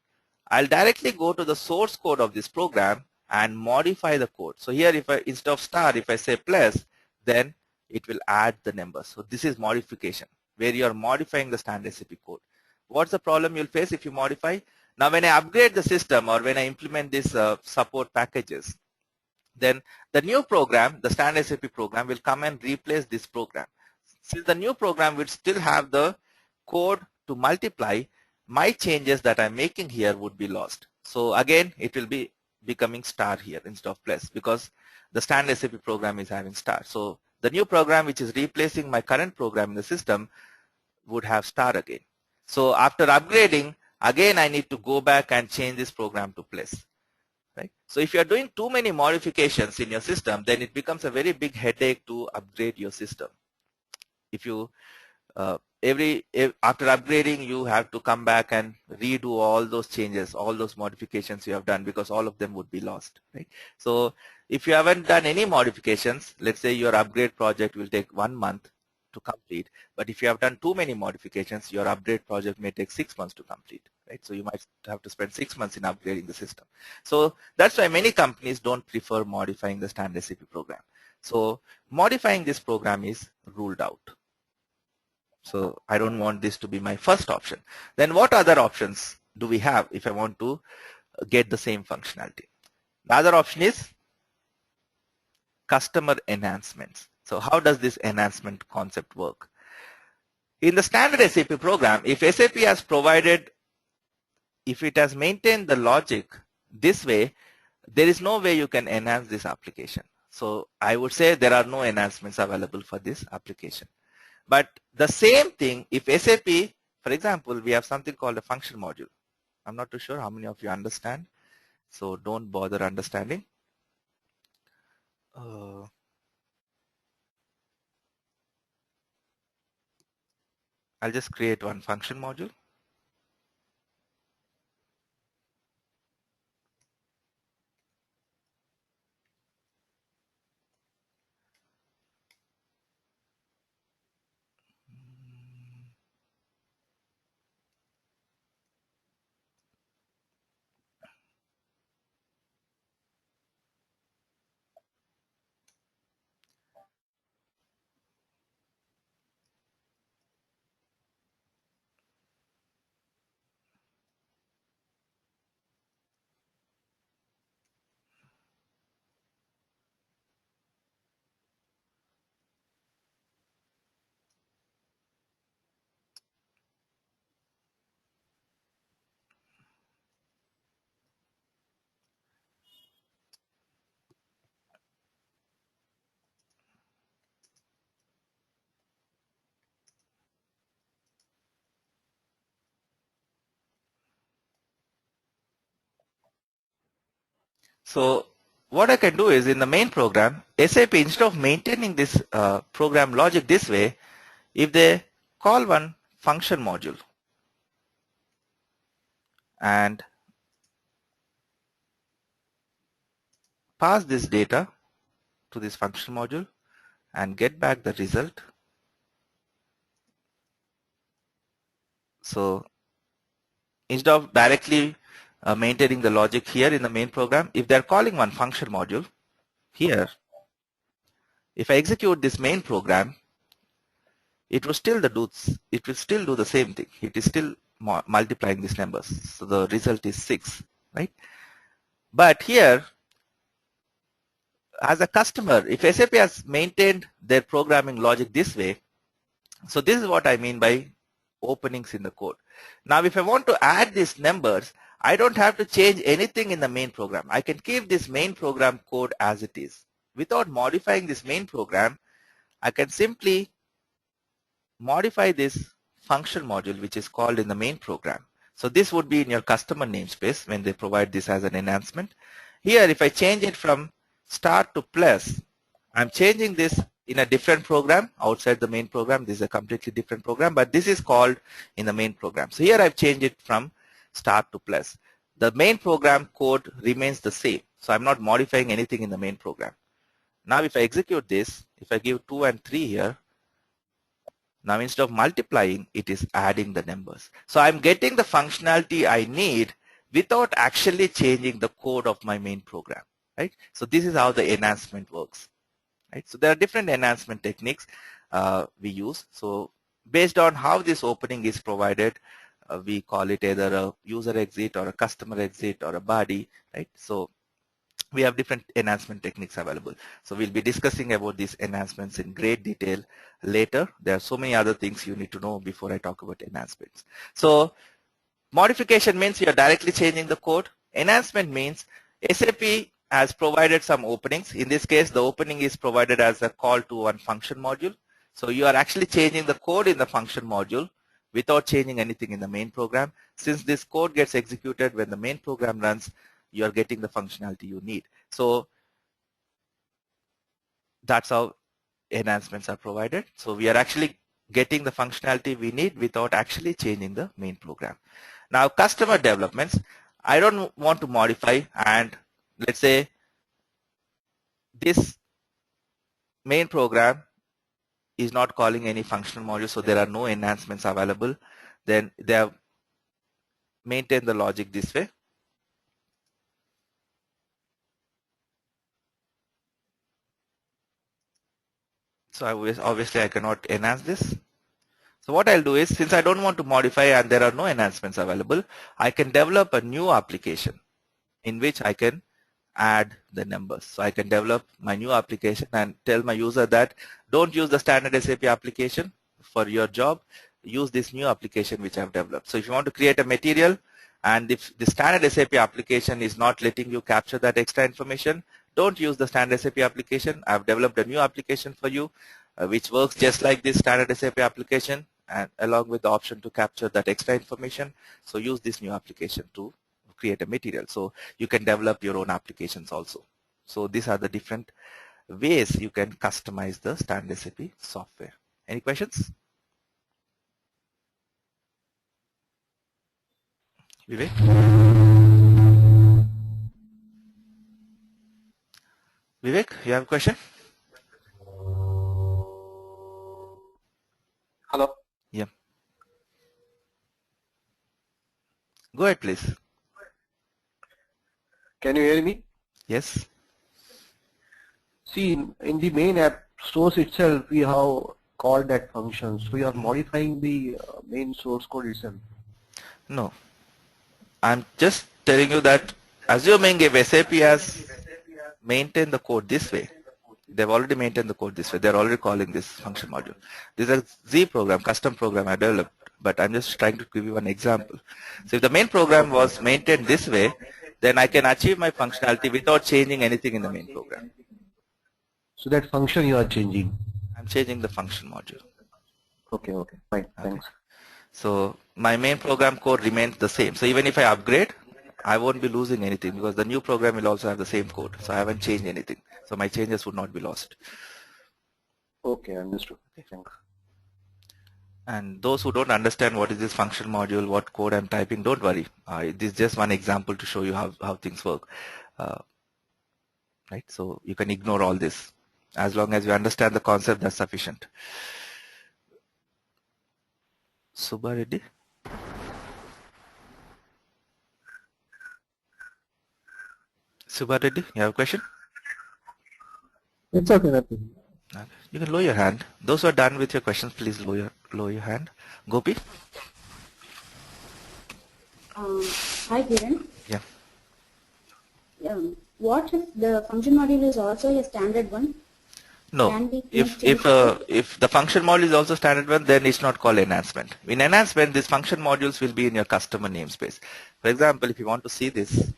Speaker 1: I'll directly go to the source code of this program and modify the code. So here, if I instead of star, if I say plus, then it will add the numbers. So this is modification, where you are modifying the standard SAP code. What's the problem you'll face if you modify? Now, when I upgrade the system or when I implement these support packages, then the new program, the standard SAP program, will come and replace this program. Since the new program will still have the code to multiply, my changes that I'm making here would be lost. So again, it will be becoming star here instead of plus, because the standard SAP program is having star. So the new program, which is replacing my current program in the system, would have star again. So after upgrading, again I need to go back and change this program to plus. Right? So if you are doing too many modifications in your system, then it becomes a very big headache to upgrade your system. If you after upgrading, you have to come back and redo all those changes, all those modifications you have done, because all of them would be lost. Right? So if you haven't done any modifications, let's say your upgrade project will take 1 month to complete, but if you have done too many modifications, your upgrade project may take 6 months to complete. Right? So you might have to spend 6 months in upgrading the system. So that's why many companies don't prefer modifying the standard SAP program. So modifying this program is ruled out. So I don't want this to be my first option. Then what other options do we have if I want to get the same functionality? The other option is customer enhancements. So how does this enhancement concept work? In the standard SAP program, if SAP has provided, if it has maintained the logic this way, there is no way you can enhance this application. So I would say there are no enhancements available for this application. But the same thing, if SAP, for example, we have something called a function module. I'm not too sure how many of you understand, so don't bother understanding. I'll just create one function module. So what I can do is, in the main program, SAP, instead of maintaining this program logic this way, if they call one function module and pass this data to this function module and get back the result. So instead of directly maintaining the logic here in the main program, if they're calling one function module here, if I execute this main program, it will still do the same thing. It is still multiplying these numbers. So the result is 6, right? But here, as a customer, if SAP has maintained their programming logic this way, so this is what I mean by openings in the code. Now, if I want to add these numbers, I don't have to change anything in the main program. I can keep this main program code as it is, without modifying this main program, I can simply modify this function module which is called in the main program. So this would be in your customer namespace when they provide this as an enhancement. Here if I change it from start to plus, I'm changing this in a different program outside the main program. This is a completely different program, but this is called in the main program. So here I've changed it from start to plus. The main program code remains the same. So I'm not modifying anything in the main program. Now if I execute this, if I give 2 and 3 here, now instead of multiplying, it is adding the numbers. So I'm getting the functionality I need without actually changing the code of my main program, right? So this is how the enhancement works, right? So there are different enhancement techniques we use. So based on how this opening is provided, we call it either a user exit or a customer exit or a body, right? So we have different enhancement techniques available. So we'll be discussing about these enhancements in great detail later. There are so many other things you need to know before I talk about enhancements. So modification means you're directly changing the code. Enhancement means SAP has provided some openings. In this case, the opening is provided as a call to one function module. So you are actually changing the code in the function module without changing anything in the main program. Since this code gets executed when the main program runs, you are getting the functionality you need. So that's how enhancements are provided. So we are actually getting the functionality we need without actually changing the main program. Now customer developments, I don't want to modify, and let's say this main program is not calling any functional module, so there are no enhancements available. Then they have maintained the logic this way. So obviously I cannot enhance this. So what I'll do is, since I don't want to modify and there are no enhancements available, I can develop a new application in which I can add the numbers. So I can develop my new application and tell my user that don't use the standard SAP application for your job, use this new application which I've developed. So if you want to create a material and if the standard SAP application is not letting you capture that extra information, don't use the standard SAP application. I've developed a new application for you which works just like this standard SAP application, and along with the option to capture that extra information. So use this new application to create a material. So you can develop your own applications also. So these are the different ways you can customize the standard SAP software. Any questions? Vivek? Vivek, you have a question?
Speaker 7: Hello.
Speaker 1: Yeah. Go ahead, please.
Speaker 7: Can you hear me?
Speaker 1: Yes.
Speaker 7: See, in the main app source itself, we have called that function. So we are modifying the main source code itself.
Speaker 1: No. I'm just telling you that assuming if SAP has maintained the code this way, they've already maintained the code this way. They're already calling this function module. This is a Z program, custom program I developed, but I'm just trying to give you an example. So if the main program was maintained this way, then I can achieve my functionality without changing anything in the main program.
Speaker 7: So that function you are changing.
Speaker 1: I'm changing the function module.
Speaker 7: Okay, fine, thanks.
Speaker 1: So my main program code remains the same. So even if I upgrade, I won't be losing anything because the new program will also have the same code. So I haven't changed anything. So my changes would not be lost.
Speaker 7: Okay, understood. Thanks.
Speaker 1: And those who don't understand what is this function module, what code I'm typing, don't worry. This is just one example to show you how things work. Right? So you can ignore all this. As long as you understand the concept, that's sufficient. Subha Reddy? Subha Reddy, you have a question?
Speaker 7: It's okay, nothing.
Speaker 1: Okay. You can lower your hand. Those who are done with your questions, please lower your hand. Gopi?
Speaker 8: Hi, Kiran.
Speaker 1: Yeah.
Speaker 8: What if the function module is also a standard one?
Speaker 1: No.
Speaker 8: Can we
Speaker 1: If
Speaker 8: change it?
Speaker 1: if the function module is also standard one, then it's not called enhancement. In enhancement, these function modules will be in your customer namespace. For example, if you want to see this,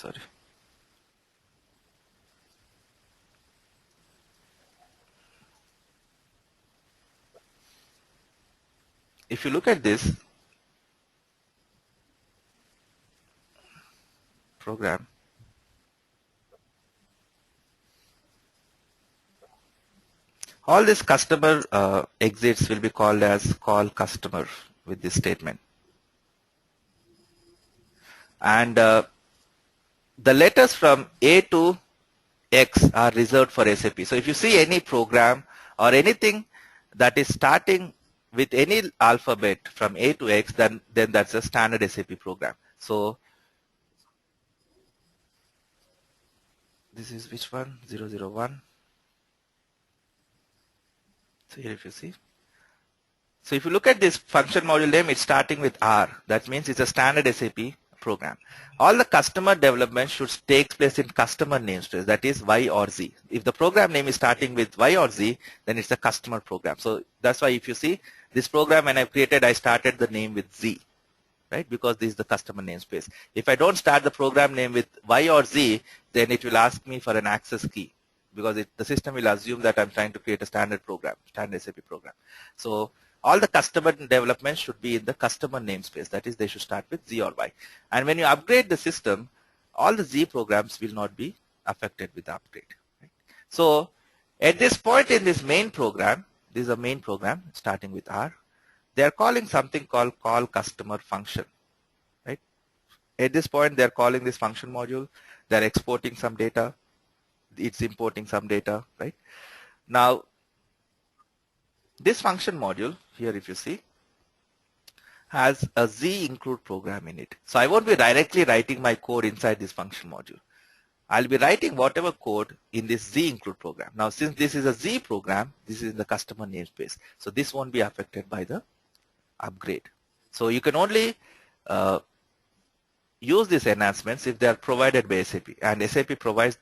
Speaker 1: sorry. If you look at this program, all these customer exits will be called as call customer with this statement. And the letters from A to X are reserved for SAP. So if you see any program or anything that is starting with any alphabet from A to X, then that's a standard SAP program. So this is which one? 001. So here if you see. So if you look at this function module name, it's starting with R. That means it's a standard SAP program. All the customer development should take place in customer namespace, that is Y or Z. If the program name is starting with Y or Z, then it's a customer program. So that's why if you see this program when I created, I started the name with Z, right? Because this is the customer namespace. If I don't start the program name with Y or Z, then it will ask me for an access key, because the system will assume that I'm trying to create a standard program, standard SAP program. So all the customer development should be in the customer namespace. That is, they should start with Z or Y. And when you upgrade the system, all the Z programs will not be affected with the upgrade. Right? So at this point in this main program, this is a main program starting with R. They are calling something called call customer function. Right? At this point, they are calling this function module. They are exporting some data. It's importing some data. Right? Now, this function module here, if you see, has a Z include program in it. So I won't be directly writing my code inside this function module. I'll be writing whatever code in this Z include program. Now, since this is a Z program, this is in the customer namespace. So this won't be affected by the upgrade. So you can only use these enhancements if they are provided by SAP, and SAP provides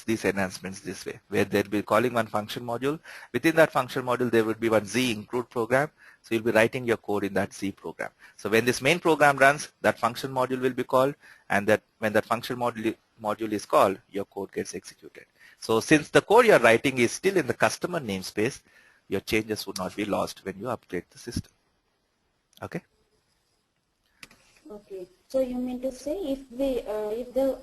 Speaker 1: these enhancements this way, where they'll be calling one function module. Within that function module, there will be one Z include program. So you'll be writing your code in that Z program. So when this main program runs, that function module will be called, and that when that function module is called, your code gets executed. So since the code you're writing is still in the customer namespace, your changes would not be lost when you upgrade the system. Okay?
Speaker 8: Okay. So you mean to say if the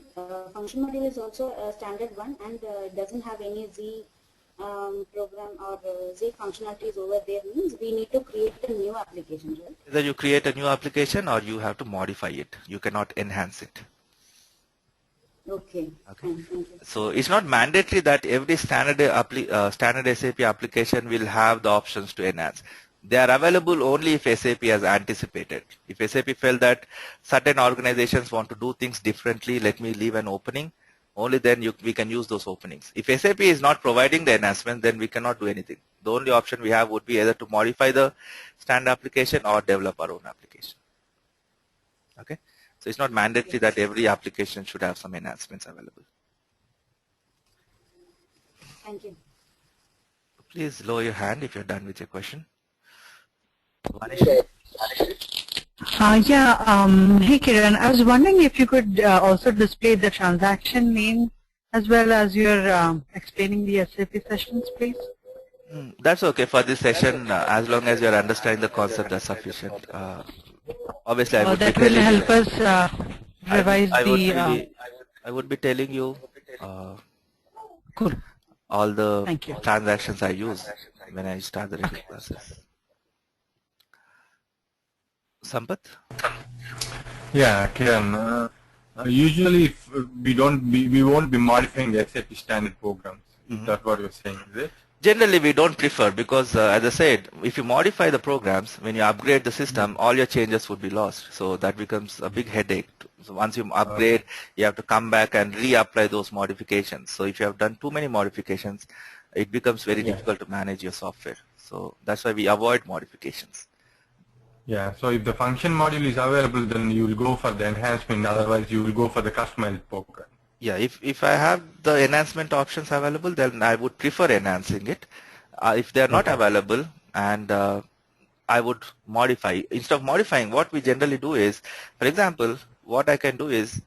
Speaker 8: function module is also a standard one and doesn't have any Z program or Z functionalities over there, means we need to create a new application, right?
Speaker 1: Either you create a new application or you have to modify it. You cannot enhance it.
Speaker 8: Okay.
Speaker 1: Okay.
Speaker 8: Thank you.
Speaker 1: So it's not mandatory that every standard SAP application will have the options to enhance. They are available only if SAP has anticipated. If SAP felt that certain organizations want to do things differently, let me leave an opening, only then we can use those openings. If SAP is not providing the enhancement, then we cannot do anything. The only option we have would be either to modify the standard application or develop our own application. Okay? So it's not mandatory that every application should have some enhancements available.
Speaker 8: Thank you.
Speaker 1: Please lower your hand if you're done with your question.
Speaker 9: Hey Kiran, I was wondering if you could also display the transaction name as well as your explaining the SAP sessions, please.
Speaker 1: That's okay for this session, as long as you're understanding the concept, that's sufficient. Obviously, I would
Speaker 9: that
Speaker 1: be
Speaker 9: will
Speaker 1: telling
Speaker 9: help us revise
Speaker 1: I would be telling you
Speaker 9: cool.
Speaker 1: all the
Speaker 9: Thank you.
Speaker 1: transactions I use when I start the review process. Sampath?
Speaker 10: Yeah, Kiran. Usually, we won't be modifying the SAP standard programs. Is that what you're saying? Is it?
Speaker 1: Generally, we don't prefer because, as I said, if you modify the programs, when you upgrade the system, all your changes would be lost. So that becomes a big headache. So once you upgrade, you have to come back and reapply those modifications. So if you have done too many modifications, it becomes very difficult to manage your software. So that's why we avoid modifications.
Speaker 10: Yeah, so if the function module is available, then you will go for the enhancement, otherwise you will go for the customized program.
Speaker 1: Yeah, if I have the enhancement options available, then I would prefer enhancing it. If they are not available, and I would modify. Instead of modifying, what we generally do is, for example, what I can do is,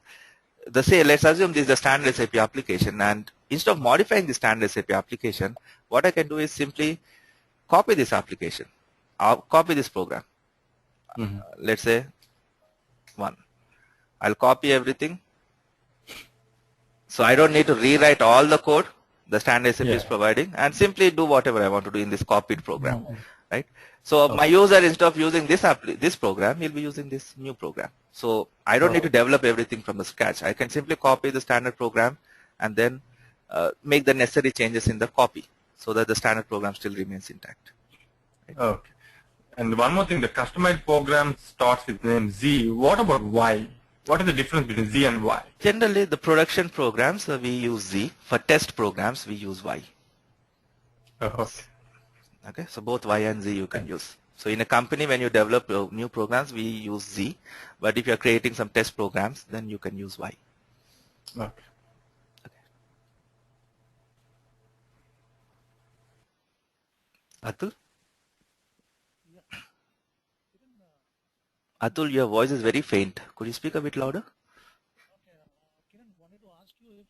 Speaker 1: let's assume this is the standard SAP application, and instead of modifying the standard SAP application, what I can do is simply copy this application. I'll copy this program. Let's say 1. I'll copy everything. So I don't need to rewrite all the code the standard SAP is providing, and simply do whatever I want to do in this copied program, right? So my user, instead of using this program, he'll be using this new program. So I don't need to develop everything from the scratch. I can simply copy the standard program and then make the necessary changes in the copy so that the standard program still remains intact. Right?
Speaker 10: Okay. And one more thing, the customized program starts with name Z. What about Y? What is the difference between Z and Y?
Speaker 1: Generally, the production programs, we use Z. For test programs, we use Y.
Speaker 10: Okay.
Speaker 1: Okay, so both Y and Z you can use. So in a company, when you develop new programs, we use Z. But if you are creating some test programs, then you can use Y.
Speaker 10: Okay.
Speaker 1: Atul? Atul, your voice is very faint. Could you speak a bit louder?
Speaker 11: Kiran, wanted to ask you if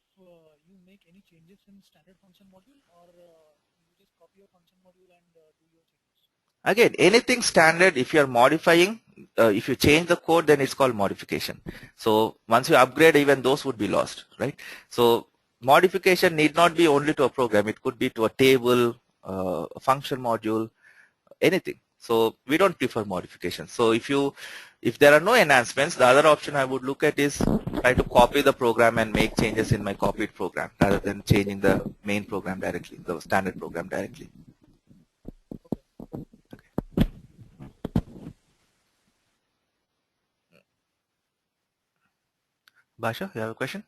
Speaker 11: you make any changes in standard function module, or you just copy your function module and do your changes?
Speaker 1: Again, anything standard, if you are modifying, if you change the code, then it's called modification. So once you upgrade, even those would be lost, right? So modification need not be only to a program. It could be to a table, a function module, anything. So we don't prefer modification. So if there are no enhancements, the other option I would look at is try to copy the program and make changes in my copied program rather than changing the main program directly, the standard program directly. Okay. Basha, you have a question?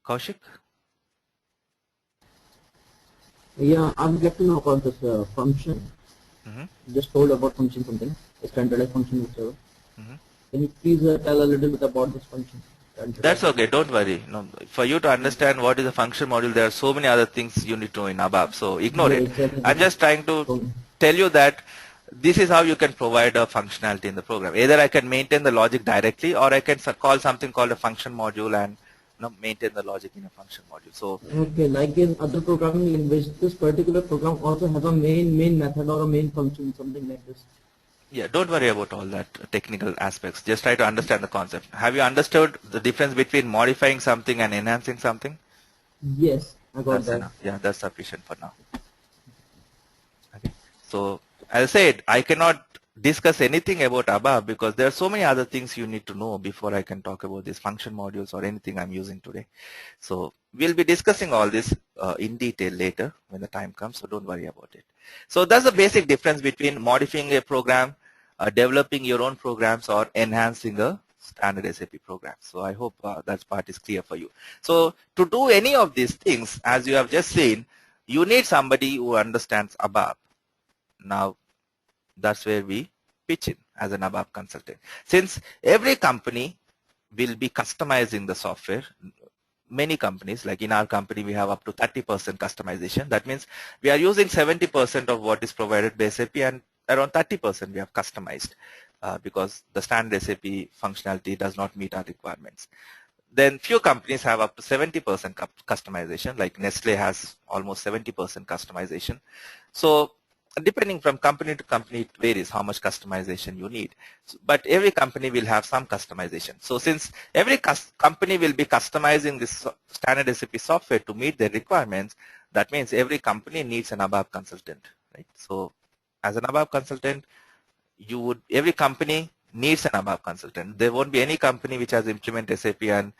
Speaker 1: Kaushik?
Speaker 4: Yeah, I would like to know about this function. Just told about function something, a standardized function whichever. Can you please tell a little bit about this function?
Speaker 1: That's okay, don't worry. No, for you to understand what is a function module, there are so many other things you need to know in ABAP, so ignore it.
Speaker 4: Exactly.
Speaker 1: I'm just trying to tell you that this is how you can provide a functionality in the program. Either I can maintain the logic directly, or I can call something called a function module and maintain the logic in a function module. So
Speaker 4: okay, like in other programming language, this particular program also has a main method or a main function, something like this.
Speaker 1: Yeah, don't worry about all that technical aspects. Just try to understand the concept. Have you understood the difference between modifying something and enhancing something?
Speaker 4: Yes, I got that.
Speaker 1: Enough. Yeah, that's sufficient for now. Okay. So as I said, I cannot discuss anything about ABAP because there are so many other things you need to know before I can talk about these function modules or anything I'm using today. So we'll be discussing all this in detail later when the time comes, so don't worry about it. So that's the basic difference between modifying a program, developing your own programs, or enhancing a standard SAP program. So I hope that part is clear for you. So to do any of these things, as you have just seen, you need somebody who understands ABAP. Now, that's where we pitch in as an ABAP consultant. Since every company will be customizing the software, many companies, like in our company, we have up to 30% customization. That means we are using 70% of what is provided by SAP, and around 30% we have customized because the standard SAP functionality does not meet our requirements. Then few companies have up to 70% customization, like Nestle has almost 70% customization. So depending from company to company, it varies how much customization you need. But every company will have some customization. So since every company will be customizing this standard SAP software to meet their requirements, that means every company needs an ABAP consultant, right? So as an ABAP consultant, every company needs an ABAP consultant. There won't be any company which has implemented SAP and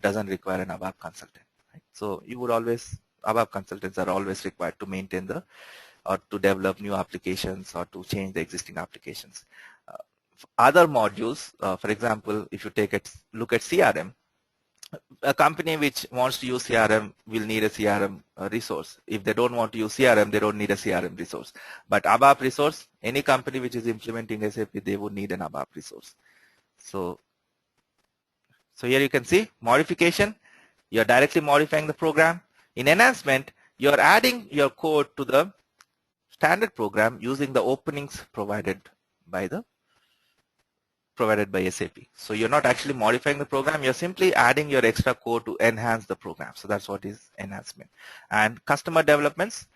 Speaker 1: doesn't require an ABAP consultant, right? So ABAP consultants are always required to maintain or to develop new applications or to change the existing applications. Other modules, for example, if you look at CRM, a company which wants to use CRM will need a CRM resource. If they don't want to use CRM, they don't need a CRM resource. But ABAP resource, any company which is implementing SAP, they would need an ABAP resource. So here you can see modification, you're directly modifying the program. In enhancement, you're adding your code to the standard program using the openings provided by SAP. So you're not actually modifying the program, you're simply adding your extra code to enhance the program. So that's what is enhancement. And customer developments,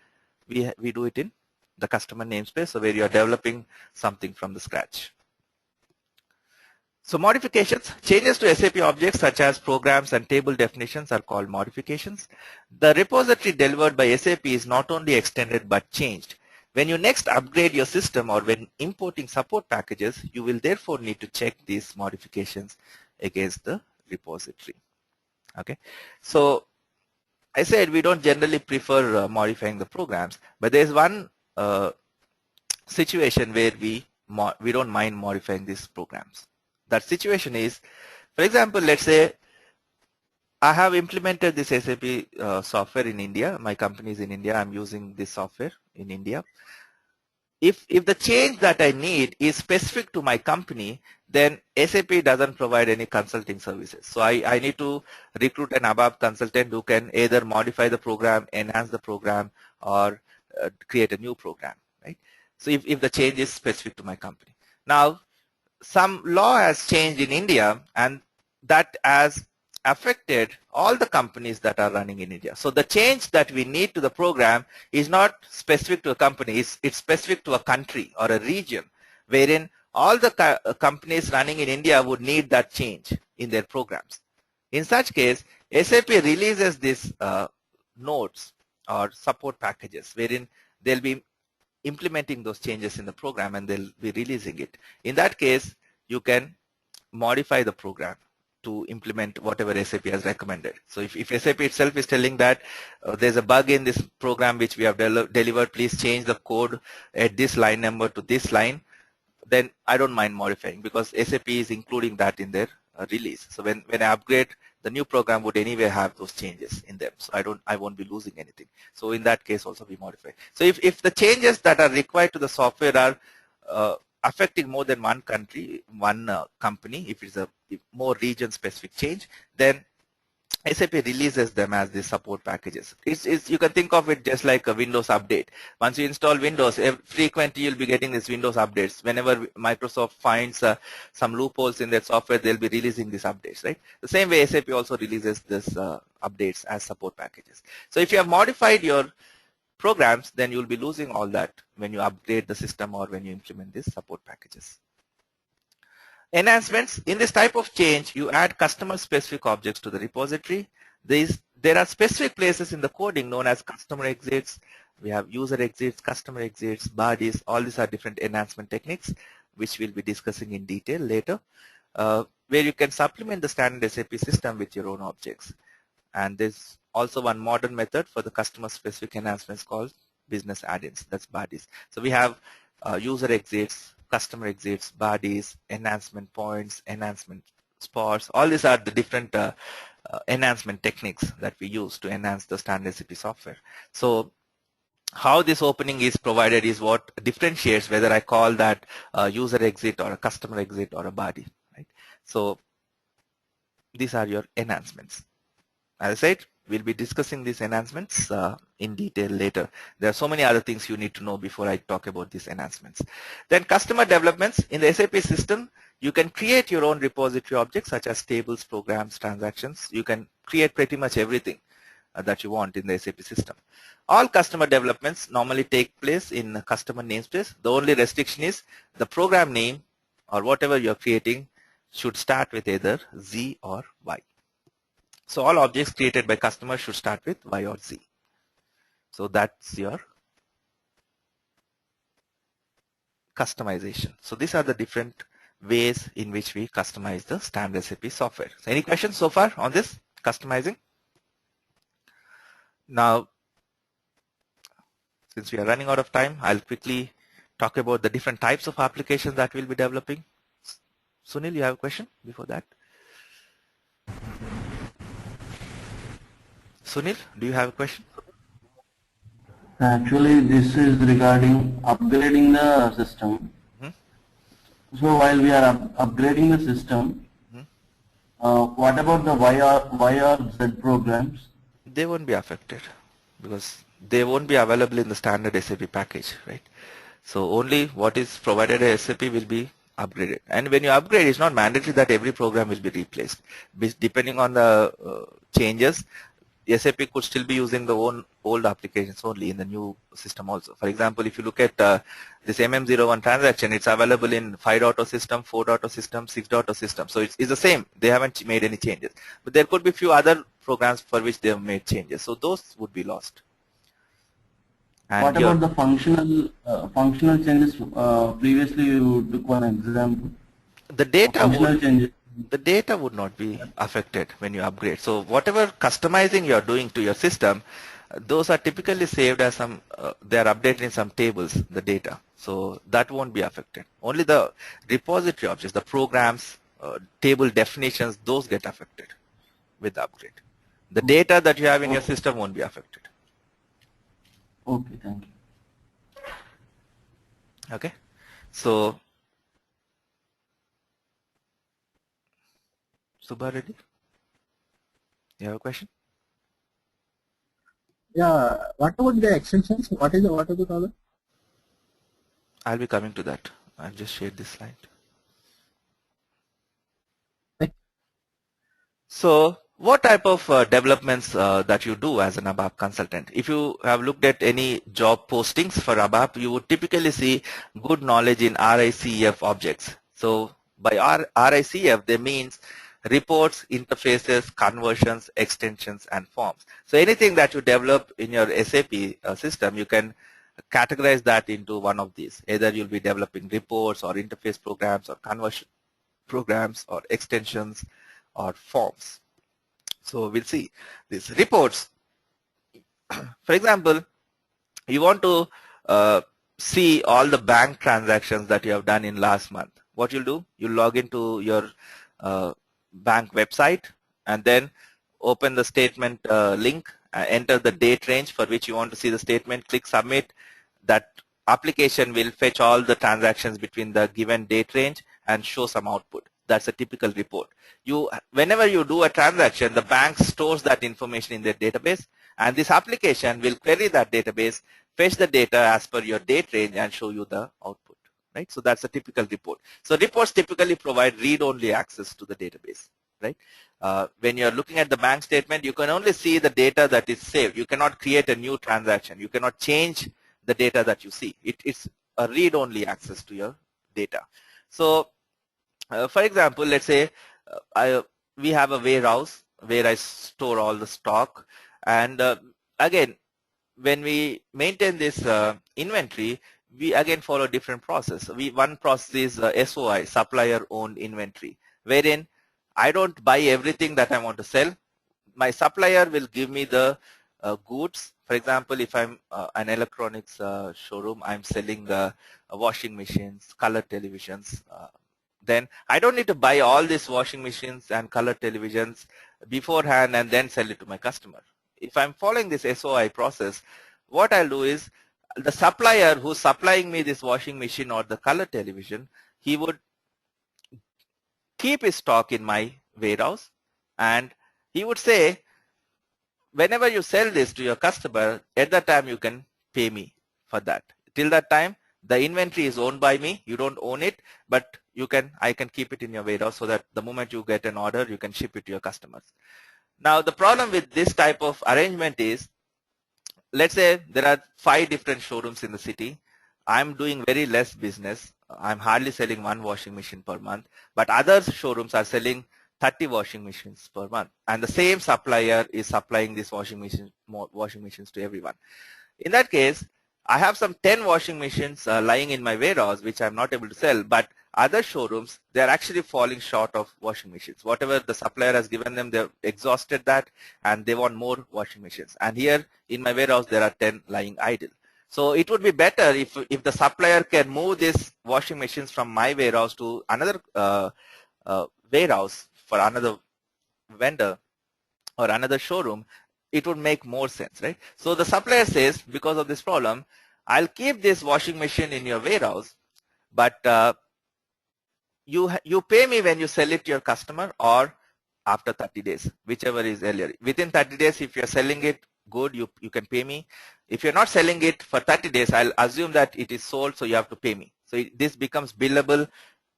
Speaker 1: we do it in the customer namespace, so where you're developing something from the scratch. So modifications, changes to SAP objects such as programs and table definitions are called modifications. The repository delivered by SAP is not only extended but changed. When you next upgrade your system or when importing support packages, you will therefore need to check these modifications against the repository. Okay, so I said we don't generally prefer modifying the programs, but there's one situation where we don't mind modifying these programs. That situation is, for example, let's say I have implemented this SAP software in India. My company is in India. I'm using this software in India. If the change that I need is specific to my company, then SAP doesn't provide any consulting services. So I need to recruit an ABAP consultant who can either modify the program, enhance the program, or create a new program, right? So if the change is specific to my company. Now, some law has changed in India, and that has affected all the companies that are running in India. So the change that we need to the program is not specific to a company, it's specific to a country or a region, wherein all the companies running in India would need that change in their programs. In such case, SAP releases these nodes or support packages, wherein they'll be implementing those changes in the program and they'll be releasing it. In that case, you can modify the program to implement whatever SAP has recommended. So if SAP itself is telling that there's a bug in this program which we have delivered, please change the code at this line number to this line, then I don't mind modifying because SAP is including that in their release. So when I upgrade, the new program would anyway have those changes in them. So I won't be losing anything. So in that case also we modify. So if the changes that are required to the software are affecting more than one country, one company, if it's a more region specific change, then SAP releases them as the support packages. You can think of it just like a Windows update. Once you install Windows, frequently you'll be getting these Windows updates. Whenever Microsoft finds some loopholes in their software, they'll be releasing these updates, right? The same way SAP also releases this updates as support packages. So if you have modified your programs, then you'll be losing all that when you upgrade the system or when you implement these support packages. Enhancements. In this type of change, you add customer-specific objects to the repository. There are specific places in the coding known as customer exits. We have user exits, customer exits, bodies. All these are different enhancement techniques, which we'll be discussing in detail later, where you can supplement the standard SAP system with your own objects. And there's also one modern method for the customer-specific enhancements called business add-ins. That's bodies. So we have user exits, customer exits, bodies, enhancement points, enhancement spots. All these are the different enhancement techniques that we use to enhance the standard SAP software. So how this opening is provided is what differentiates whether I call that a user exit or a customer exit or a body, right? So these are your enhancements. As I said, we'll be discussing these enhancements in detail later. There are so many other things you need to know before I talk about these enhancements. Then customer developments. In the SAP system, you can create your own repository objects such as tables, programs, transactions. You can create pretty much everything that you want in the SAP system. All customer developments normally take place in customer namespace. The only restriction is the program name or whatever you're creating should start with either Z or Y. So all objects created by customers should start with Y or Z. So that's your customization. So these are the different ways in which we customize the standard SAP software. So any questions so far on this customizing? Now, since we are running out of time, I'll quickly talk about the different types of applications that we'll be developing. Sunil, you have a question before that? Sunil, do you have a question?
Speaker 12: Actually, this is regarding upgrading the system. So while we are upgrading the system, what about the Y or Z programs?
Speaker 1: They won't be affected because they won't be available in the standard SAP package, right? So only what is provided as SAP will be upgraded. And when you upgrade, it's not mandatory that every program will be replaced. Depending on the changes, SAP could still be using the old applications only in the new system also. For example, if you look at this MM01 transaction, it's available in 5.0 system, 4.0 system, 6.0 system. So it's the same. They haven't made any changes. But there could be few other programs for which they have made changes. So those would be lost. And
Speaker 12: what about the functional changes? Previously, you took one example.
Speaker 1: The data would not be affected when you upgrade. So whatever customizing you are doing to your system, those are typically saved as some, they are updated in some tables, the data. So that won't be affected. Only the repository objects, the programs, table definitions, those get affected with the upgrade. The data that you have in your system won't be affected.
Speaker 12: Okay, thank you.
Speaker 1: Okay. So, Subha Reddy, you have a question?
Speaker 4: Yeah, what about the extensions? What are the color?
Speaker 1: I'll be coming to that. I'll just share this slide. So what type of developments that you do as an ABAP consultant? If you have looked at any job postings for ABAP, you would typically see good knowledge in RICF objects. So by RICF, they means reports, interfaces, conversions, extensions, and forms. So anything that you develop in your SAP system, you can categorize that into one of these. Either you'll be developing reports or interface programs or conversion programs or extensions or forms. So we'll see these reports. For example, you want to see all the bank transactions that you have done in last month. What you'll do, you'll log into your bank website and then open the statement link, enter the date range for which you want to see the statement, click submit. That application will fetch all the transactions between the given date range and show some output. That's a typical report. Whenever you do a transaction, the bank stores that information in their database, and this application will query that database, fetch the data as per your date range, and show you the output. Right? So that's a typical report. So reports typically provide read-only access to the database. Right? When you're looking at the bank statement, you can only see the data that is saved. You cannot create a new transaction. You cannot change the data that you see. It's a read-only access to your data. So for example, let's say we have a warehouse where I store all the stock, and again, when we maintain this inventory, we again follow different process. One process is SOI, supplier owned inventory, wherein I don't buy everything that I want to sell. My supplier will give me the goods. For example, if I'm an electronics showroom, I'm selling washing machines, color televisions, then I don't need to buy all these washing machines and color televisions beforehand and then sell it to my customer. If I'm following this SOI process, what I'll do is the supplier who's supplying me this washing machine or the color television, he would keep his stock in my warehouse, and he would say, whenever you sell this to your customer, at that time you can pay me for that. Till that time, the inventory is owned by me. You don't own it, but I can keep it in your warehouse so that the moment you get an order, you can ship it to your customers. Now, the problem with this type of arrangement is, let's say there are 5 different showrooms in the city. I'm doing very less business. I'm hardly selling 1 washing machine per month, but other showrooms are selling 30 washing machines per month, and the same supplier is supplying these washing machines to everyone. In that case, I have some 10 washing machines lying in my warehouse which I'm not able to sell, but other showrooms, they're actually falling short of washing machines. Whatever the supplier has given them, they've exhausted that and they want more washing machines. And here in my warehouse, there are 10 lying idle. So it would be better if the supplier can move these washing machines from my warehouse to another warehouse for another vendor or another showroom. It would make more sense, right? So the supplier says, because of this problem, I'll keep this washing machine in your warehouse, but you pay me when you sell it to your customer or after 30 days, whichever is earlier. Within 30 days, if you're selling it good, you can pay me. If you're not selling it for 30 days, I'll assume that it is sold, so you have to pay me. So this becomes billable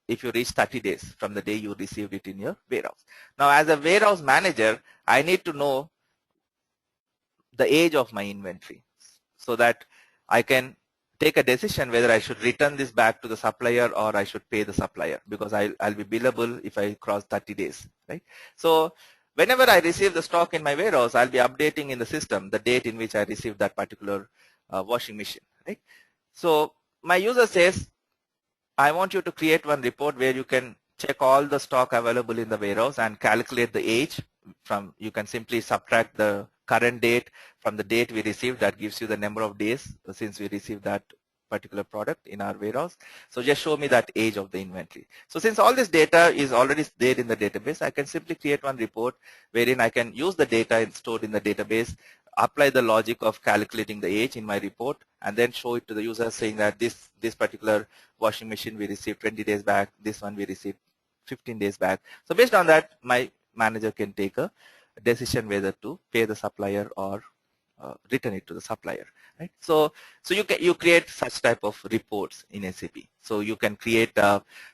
Speaker 1: if you reach 30 days from the day you received it in your warehouse. Now, as a warehouse manager, I need to know the age of my inventory so that I can take a decision whether I should return this back to the supplier or I should pay the supplier, because I'll be billable if I cross 30 days, right? So whenever I receive the stock in my warehouse, I'll be updating in the system the date in which I received that particular washing machine, right? So my user says, I want you to create one report where you can check all the stock available in the warehouse and calculate the age. From you can simply subtract the current date from the date we received. That gives you the number of days since we received that particular product in our warehouse. So just show me that age of the inventory. So since all this data is already there in the database, I can simply create one report wherein I can use the data stored in the database, apply the logic of calculating the age in my report, and then show it to the user saying that this particular washing machine we received 20 days back, this one we received 15 days back. So based on that, my manager can take a decision whether to pay the supplier or return it to the supplier, right? So you create such type of reports in SAP. So you can create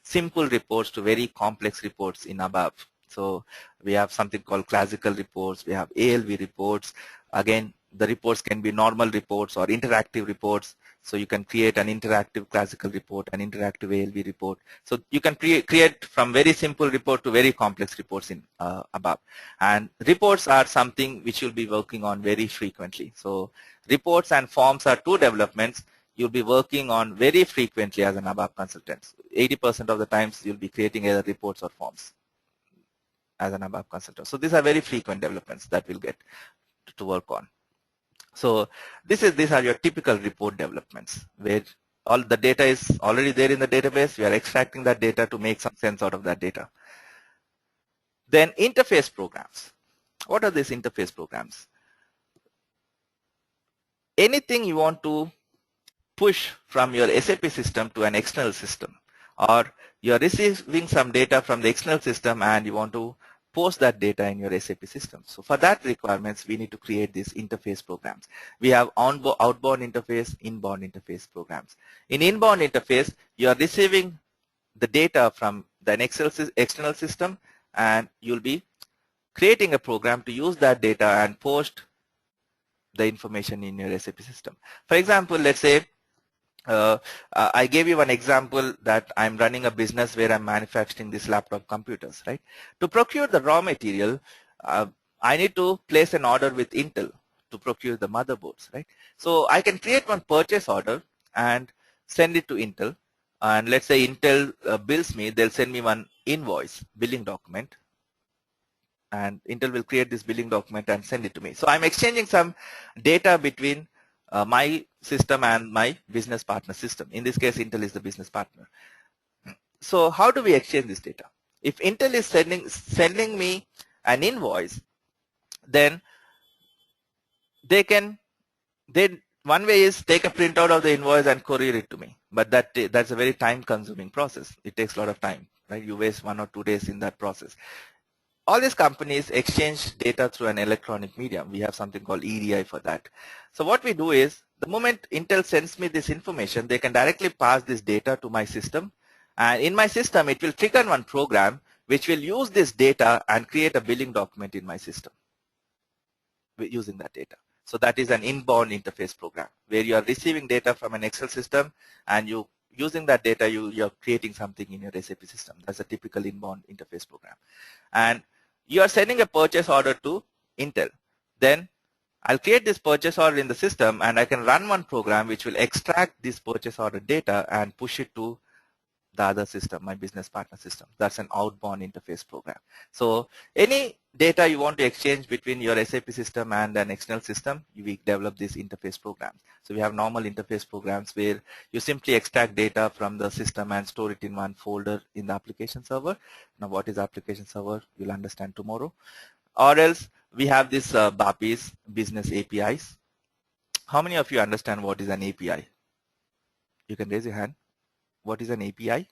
Speaker 1: simple reports to very complex reports in ABAP. So we have something called classical reports, we have ALV reports. Again, the reports can be normal reports or interactive reports. So you can create an interactive classical report, an interactive ALV report. So you can create from very simple report to very complex reports in ABAP. And reports are something which you'll be working on very frequently. So reports and forms are two developments you'll be working on very frequently as an ABAP consultant. 80% of the times you'll be creating either reports or forms as an ABAP consultant. So these are very frequent developments that we'll get to work on. So these are your typical report developments where all the data is already there in the database. We are extracting that data to make some sense out of that data. Then interface programs. What are these interface programs? Anything you want to push from your SAP system to an external system, or you're receiving some data from the external system and you want to post that data in your SAP system. So for that requirements, we need to create these interface programs. We have outbound interface, inbound interface programs. In inbound interface, you are receiving the data from the external system, and you'll be creating a program to use that data and post the information in your SAP system. For example, let's say I gave you one example that I'm running a business where I'm manufacturing these laptop computers, right? To procure the raw material, I need to place an order with Intel to procure the motherboards, right? So I can create one purchase order and send it to Intel. And let's say Intel bills me, they'll send me one invoice, billing document, and Intel will create this billing document and send it to me. So I'm exchanging some data between my system and my business partner system. In this case, Intel is the business partner. So how do we exchange this data? If Intel is sending me an invoice, then one way is take a printout of the invoice and courier it to me. But that's a very time-consuming process. It takes a lot of time, right? You waste 1 or 2 days in that process. All these companies exchange data through an electronic medium. We have something called EDI for that. So what we do is, the moment Intel sends me this information, they can directly pass this data to my system. And in my system, it will trigger one program which will use this data and create a billing document in my system using that data. So that is an inbound interface program where you are receiving data from an Excel system, and using that data, you're creating something in your SAP system. That's a typical inbound interface program. And you are sending a purchase order to Intel. Then I'll create this purchase order in the system, and I can run one program which will extract this purchase order data and push it to the other system, my business partner system. That's an outbound interface program. So any data you want to exchange between your SAP system and an external system, we develop these interface programs. So we have normal interface programs where you simply extract data from the system and store it in one folder in the application server. Now what is application server? You'll understand tomorrow. Or else we have this BAPIs, business APIs. How many of you understand what is an API? You can raise your hand. What is an API?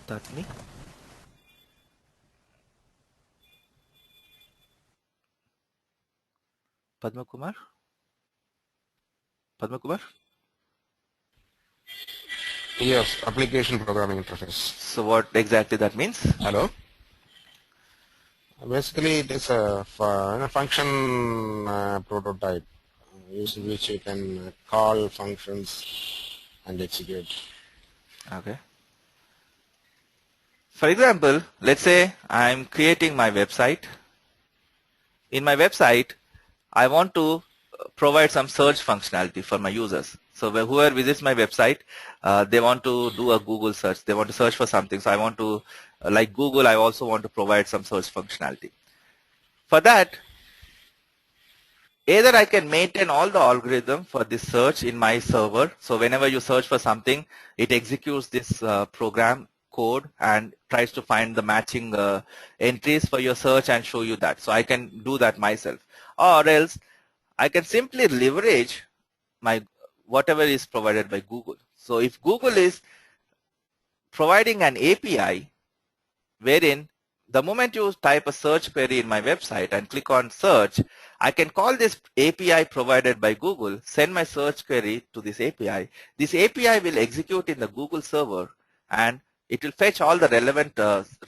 Speaker 1: that me? Padma Kumar? Padma Kumar?
Speaker 2: Yes, application programming interface.
Speaker 1: So what exactly that means?
Speaker 2: Hello? Basically, it is a function prototype using which you can call functions and execute.
Speaker 1: Okay. For example, let's say I'm creating my website. In my website, I want to provide some search functionality for my users. So whoever visits my website, they want to do a Google search. They want to search for something. So I want to, like Google, I also want to provide some search functionality. For that, either I can maintain all the algorithm for this search in my server. So whenever you search for something, it executes this program code and tries to find the matching entries for your search and show you that. So I can do that myself. Or else I can simply leverage my whatever is provided by Google. So if Google is providing an API wherein the moment you type a search query in my website and click on search, I can call this API provided by Google, send my search query to this API. This API will execute in the Google server and it will fetch all the relevant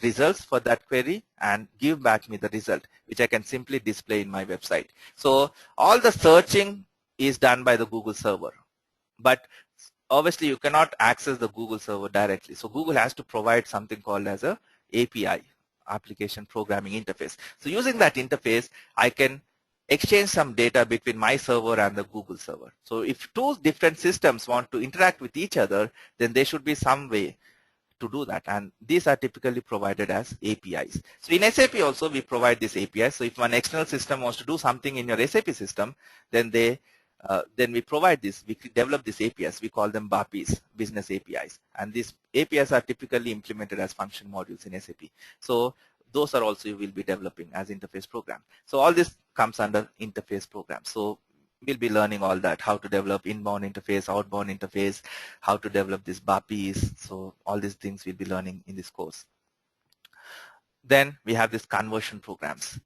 Speaker 1: results for that query and give back me the result, which I can simply display in my website. So all the searching is done by the Google server. But obviously you cannot access the Google server directly. So Google has to provide something called as a API, application programming interface. So using that interface, I can exchange some data between my server and the Google server. So if two different systems want to interact with each other, then there should be some way to do that, and these are typically provided as APIs. So in SAP also we provide this API. So if one external system wants to do something in your SAP system, then we provide this. We develop these APIs. We call them BAPIs, business APIs, and these APIs are typically implemented as function modules in SAP. So those are also you will be developing as interface program. So all this comes under interface program. So we'll be learning all that, how to develop inbound interface, outbound interface, how to develop these BAPIs. So all these things we'll be learning in this course. Then we have these conversion programs.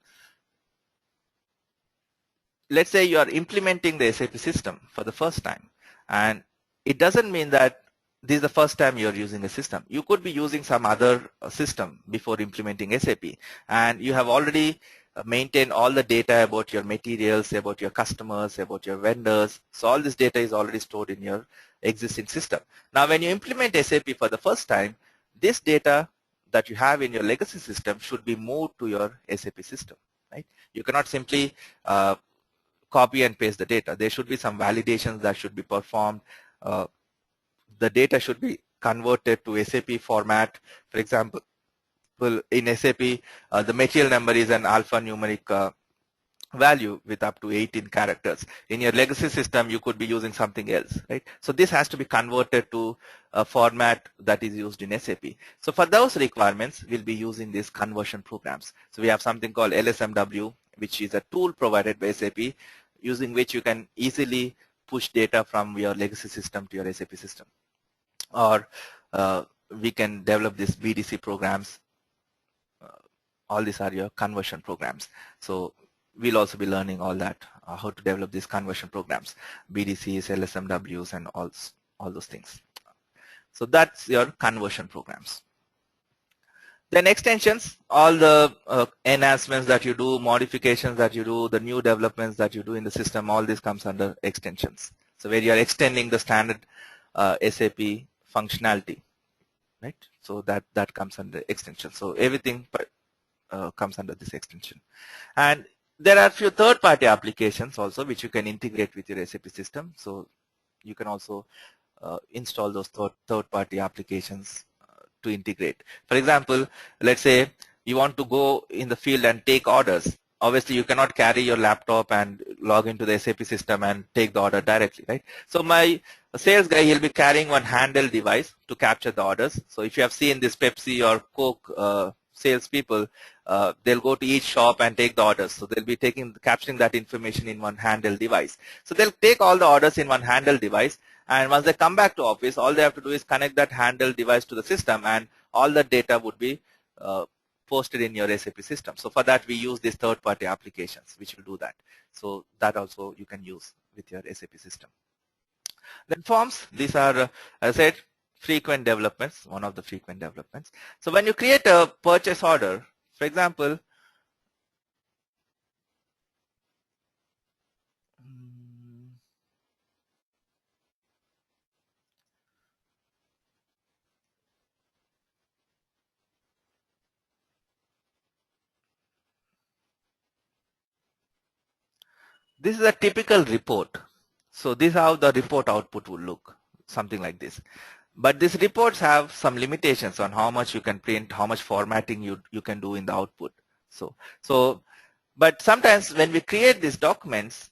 Speaker 1: Let's say you are implementing the SAP system for the first time, and it doesn't mean that this is the first time you're using a system. You could be using some other system before implementing SAP, and you have already maintained all the data about your materials, about your customers, about your vendors. So all this data is already stored in your existing system. Now when you implement SAP for the first time, this data that you have in your legacy system should be moved to your SAP system, right? You cannot simply copy and paste the data. There should be some validations that should be performed. The data should be converted to SAP format. For example, in SAP, the material number is an alphanumeric value with up to 18 characters. In your legacy system, you could be using something else, right? So this has to be converted to a format that is used in SAP. So for those requirements, we'll be using these conversion programs. So we have something called LSMW, which is a tool provided by SAP, using which you can easily push data from your legacy system to your SAP system. Or we can develop these BDC programs. All these are your conversion programs. So we'll also be learning all that, how to develop these conversion programs, BDCs, LSMWs, and all those things. So that's your conversion programs. Then extensions, all the enhancements that you do, modifications that you do, the new developments that you do in the system, all this comes under extensions. So where you are extending the standard SAP functionality, right? So that comes under extension. So everything comes under this extension. And there are a few third-party applications also which you can integrate with your SAP system. So you can also install those third-party applications to integrate. For example, let's say you want to go in the field and take orders. Obviously, you cannot carry your laptop and log into the SAP system and take the order directly, right? So my sales guy, he'll be carrying one handheld device to capture the orders. So if you have seen this Pepsi or Coke salespeople, they'll go to each shop and take the orders. So they'll be capturing that information in one handheld device. So they'll take all the orders in one handheld device, and once they come back to office, all they have to do is connect that handheld device to the system, and all the data would be posted in your SAP system. So for that we use these third-party applications which will do that. So that also you can use with your SAP system. Then forms, these are, as I said, frequent developments, one of the frequent developments. So when you create a purchase order, for example, this is a typical report. So this is how the report output will look, something like this. But these reports have some limitations on how much you can print, how much formatting you can do in the output. But sometimes when we create these documents,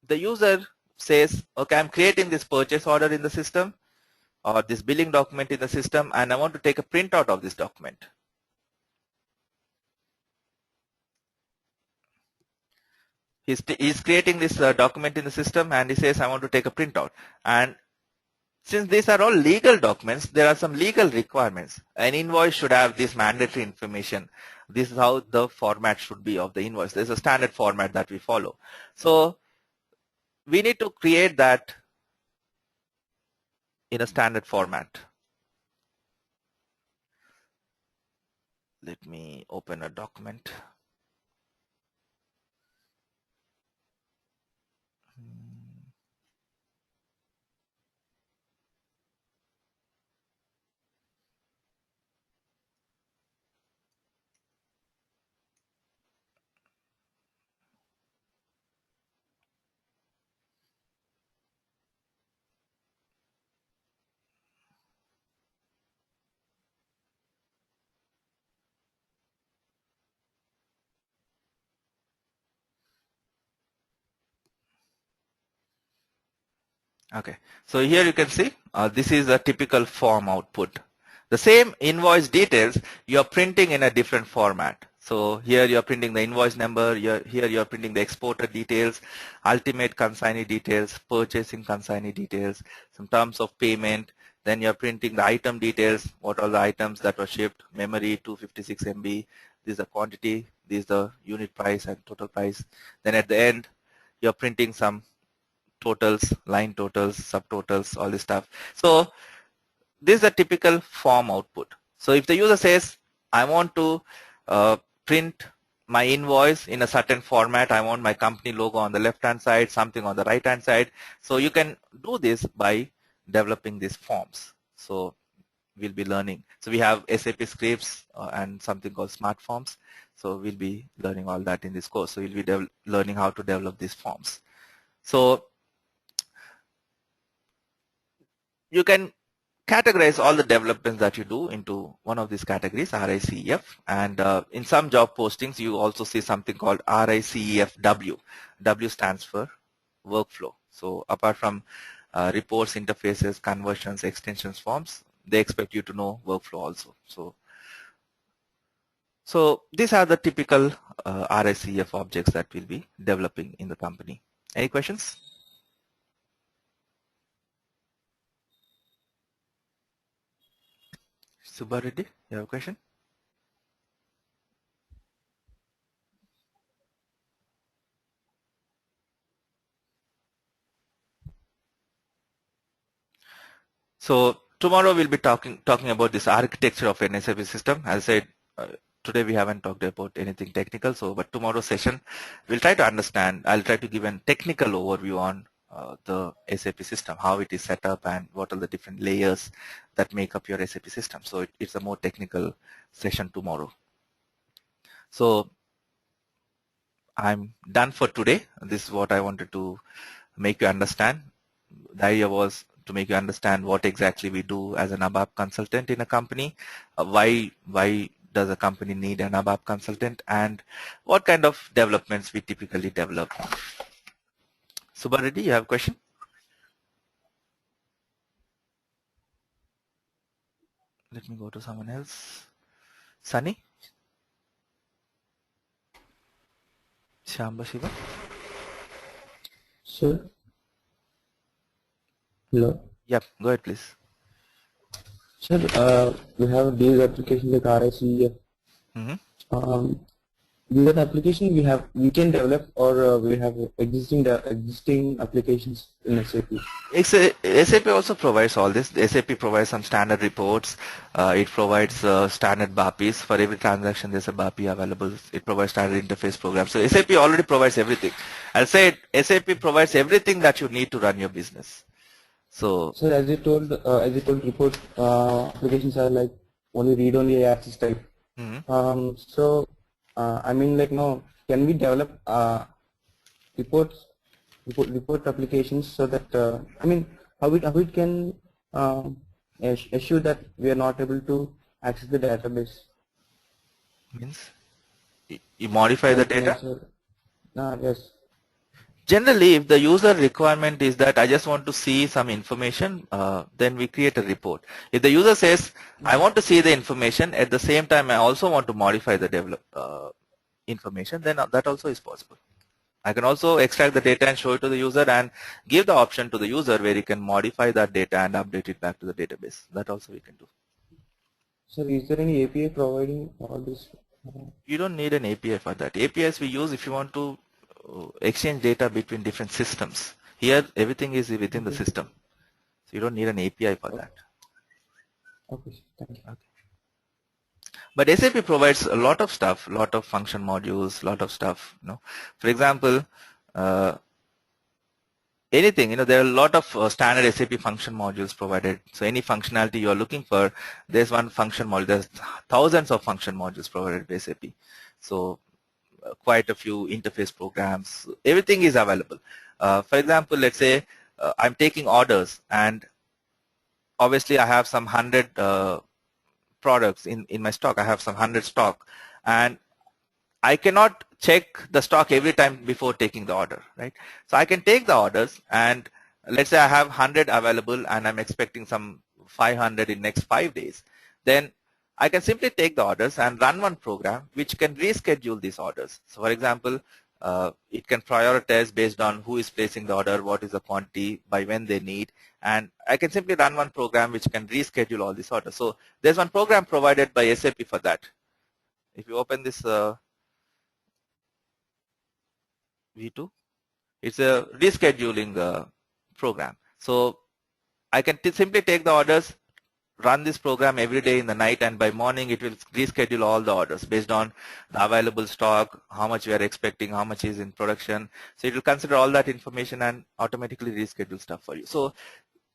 Speaker 1: the user says, okay, I'm creating this purchase order in the system or this billing document in the system, and I want to take a printout of this document. He's creating this document in the system, and he says, I want to take a printout. And since these are all legal documents, there are some legal requirements. An invoice should have this mandatory information. This is how the format should be of the invoice. There's a standard format that we follow. So we need to create that in a standard format. Let me open a document. Okay, so here you can see this is a typical form output. The same invoice details you are printing in a different format. So here you are printing the invoice number, here you are printing the exporter details, ultimate consignee details, purchasing consignee details, some terms of payment, then you are printing the item details, what are the items that were shipped, memory 256 MB, this is the quantity, this is the unit price and total price. Then at the end you are printing some totals, line totals, subtotals, all this stuff. So this is a typical form output. So if the user says, I want to print my invoice in a certain format, I want my company logo on the left hand side, something on the right hand side. So you can do this by developing these forms. So we'll be learning. So we have SAP scripts and something called smart forms. So we'll be learning all that in this course. So we'll be learning how to develop these forms. So you can categorize all the developments that you do into one of these categories, RICEF, and in some job postings you also see something called RICEFW. W stands for workflow. So apart from reports, interfaces, conversions, extensions, forms, they expect you to know workflow also. So these are the typical RICEF objects that we'll be developing in the company. Any questions? Subba Reddy, you have a question? So tomorrow we'll be talking about this architecture of an SAP system. As I said, today we haven't talked about anything technical. So, but tomorrow's session we'll try to understand. I'll try to give a technical overview on the SAP system, how it is set up, and what are the different layers that make up your SAP system. So it's a more technical session tomorrow. So I'm done for today. This is what I wanted to make you understand. The idea was to make you understand what exactly we do as an ABAP consultant in a company, why does a company need an ABAP consultant, and what kind of developments we typically develop. Subba Reddy, you have a question? Let me go to someone else. Sunny? Shamba Shiva?
Speaker 4: Sir? Hello?
Speaker 1: Yep, go ahead please.
Speaker 5: Sir, we have these applications like RICF. These are the application we can develop, or we have existing applications in SAP.
Speaker 1: SAP also provides all this. SAP provides some standard reports. It provides standard BAPIs. For every transaction, there's a BAPI available. It provides standard interface programs. So SAP already provides everything. I'll say SAP provides everything that you need to run your business. So,
Speaker 5: as you told, report applications are like only read-only access type. I mean, like, no, can we develop report applications so that I mean, how it can assure that we are not able to access the database?
Speaker 1: Means you modify the data?
Speaker 5: Yes.
Speaker 1: Generally, if the user requirement is that I just want to see some information, then we create a report. If the user says, I want to see the information, at the same time I also want to modify the information, then that also is possible. I can also extract the data and show it to the user and give the option to the user where he can modify that data and update it back to the database. That also we can do.
Speaker 5: So is there any API providing all this?
Speaker 1: You don't need an API for that. APIs we use if you want to exchange data between different systems. Here everything is within the system. So you don't need an API for that.
Speaker 5: Okay, thank you.
Speaker 1: Okay. But SAP provides a lot of stuff, lot of function modules, lot of stuff. For example, anything, there are a lot of standard SAP function modules provided. So any functionality you are looking for, there's one function module. There's thousands of function modules provided by SAP. So quite a few interface programs. Everything is available. For example, let's say I'm taking orders, and obviously I have some 100 products in my stock. I have some 100 stock, and I cannot check the stock every time before taking the order, right? So I can take the orders, and let's say I have 100 available and I'm expecting some 500 in next 5 days. Then I can simply take the orders and run one program which can reschedule these orders. So for example, it can prioritize based on who is placing the order, what is the quantity, by when they need, and I can simply run one program which can reschedule all these orders. So there's one program provided by SAP for that. If you open this V2, it's a rescheduling program. So I can simply take the orders, run this program every day in the night, and by morning it will reschedule all the orders based on the available stock, how much we are expecting, how much is in production. So it will consider all that information and automatically reschedule stuff for you. So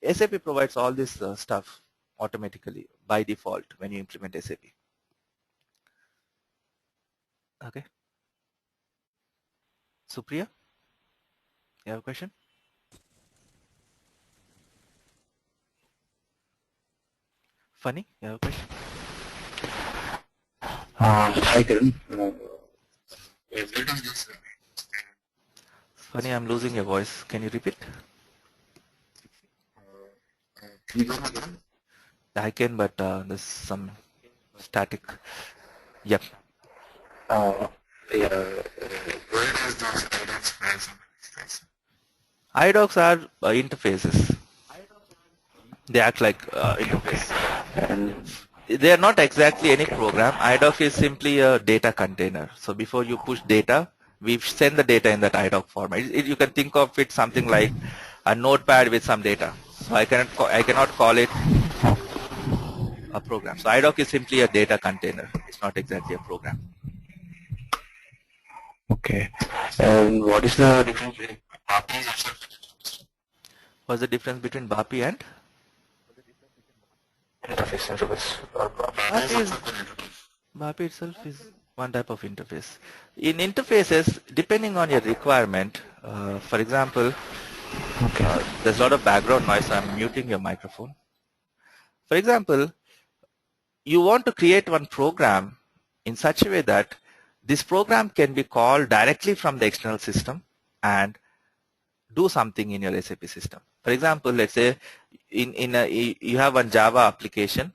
Speaker 1: SAP provides all this stuff automatically by default when you implement SAP. Okay. Supriya, you have a question? Funny, you have a question?
Speaker 5: Hi, Kiran.
Speaker 1: Funny, I'm losing your voice. Can you repeat? I can, but there's some static. Yep. IDOCs are interfaces. They act like interface. And they are not exactly any program. IDOC is simply a data container. So before you push data, we send the data in that IDOC format. You can think of it something like a notepad with some data. So I cannot call it a program. So IDOC is simply a data container. It's not exactly a program.
Speaker 5: Okay. And what is the difference between BAPI and
Speaker 1: What's the difference between BAPI and?
Speaker 5: Interface.
Speaker 1: BAPI itself is one type of interface. In interfaces, depending on your requirement, for example, there's a lot of background noise, so I'm muting your microphone. For example, you want to create one program in such a way that this program can be called directly from the external system and do something in your SAP system. For example, let's say you have one Java application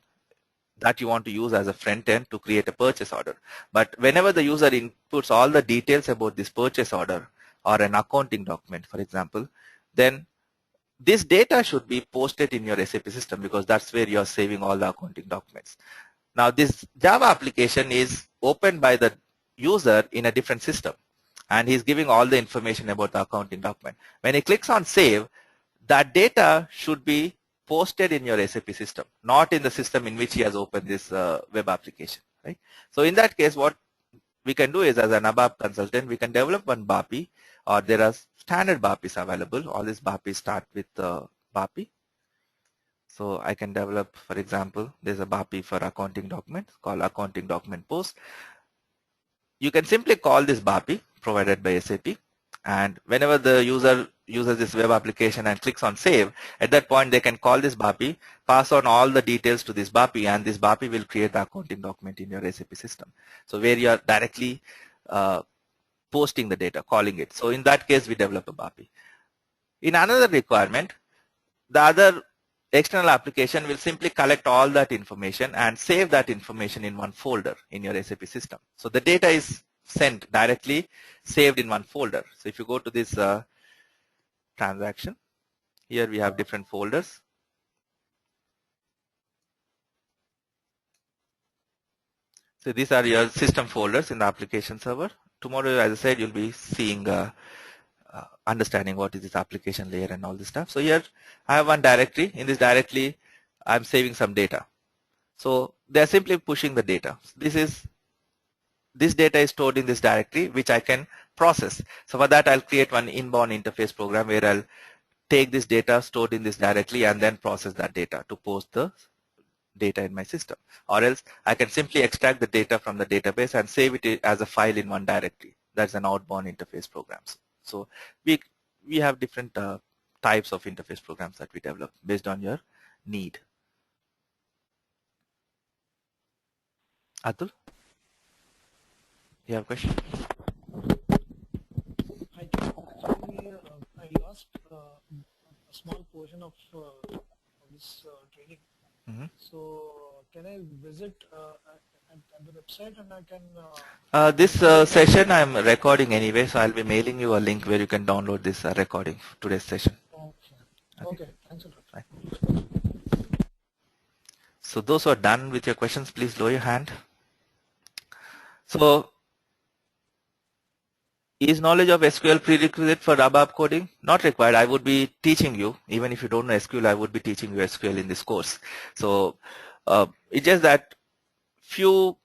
Speaker 1: that you want to use as a front end to create a purchase order. But whenever the user inputs all the details about this purchase order or an accounting document, for example, then this data should be posted in your SAP system because that's where you're saving all the accounting documents. Now this Java application is opened by the user in a different system, and he's giving all the information about the accounting document. When he clicks on save, that data should be posted in your SAP system, not in the system in which he has opened this web application, right? So in that case, what we can do is, as an ABAP consultant, we can develop one BAPI, or there are standard BAPIs available. All these BAPIs start with BAPI. So I can develop, for example, there's a BAPI for accounting document called accounting document post. You can simply call this BAPI provided by SAP, and whenever the user uses this web application and clicks on save, at that point they can call this BAPI, pass on all the details to this BAPI, and this BAPI will create the accounting document in your SAP system. So where you are directly posting the data, calling it. So in that case, we develop a BAPI. In another requirement, the other external application will simply collect all that information and save that information in one folder in your SAP system. So the data is sent directly, saved in one folder. So if you go to this transaction, here we have different folders. So these are your system folders in the application server. Tomorrow, as I said, you'll be seeing understanding what is this application layer and all this stuff. So here I have one directory. In this directory, I'm saving some data. So they're simply pushing the data. This data is stored in this directory, which I can process. So for that, I'll create one inbound interface program where I'll take this data stored in this directory and then process that data to post the data in my system. Or else I can simply extract the data from the database and save it as a file in one directory. That's an outbound interface programs. So we have different types of interface programs that we develop based on your need. Atul, you have a question?
Speaker 11: Actually, I lost a small portion of this training.
Speaker 1: Mm-hmm.
Speaker 11: So can I visit at the website and I can...
Speaker 1: this session I'm recording anyway, so I'll be mailing you a link where you can download this recording for today's session.
Speaker 11: Okay, thanks a lot.
Speaker 1: Right. So those who are done with your questions, please lower your hand. So is knowledge of SQL prerequisite for ABAP coding? Not required. I would be teaching you, even if you don't know SQL, I would be teaching you SQL in this course. So it's just that few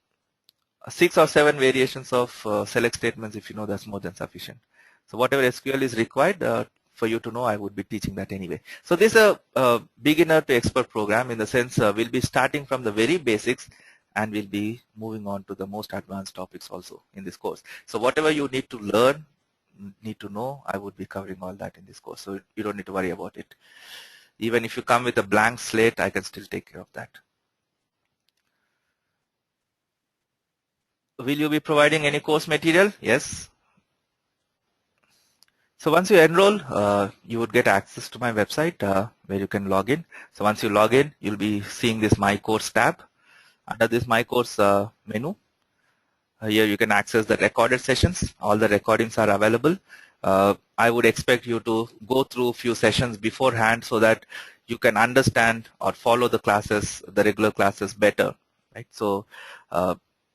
Speaker 1: 6 or 7 variations of select statements, if you know, that's more than sufficient. So whatever SQL is required for you to know, I would be teaching that anyway. So this is a beginner to expert program in the sense we'll be starting from the very basics and we'll be moving on to the most advanced topics also in this course. So whatever you need to learn, need to know, I would be covering all that in this course. So you don't need to worry about it. Even if you come with a blank slate, I can still take care of that. Will you be providing any course material? Yes. So once you enroll, you would get access to my website where you can log in. So once you log in, you'll be seeing this My Course tab. Under this My Course menu, here you can access the recorded sessions. All the recordings are available. I would expect you to go through a few sessions beforehand so that you can understand or follow the classes, the regular classes better. Right? So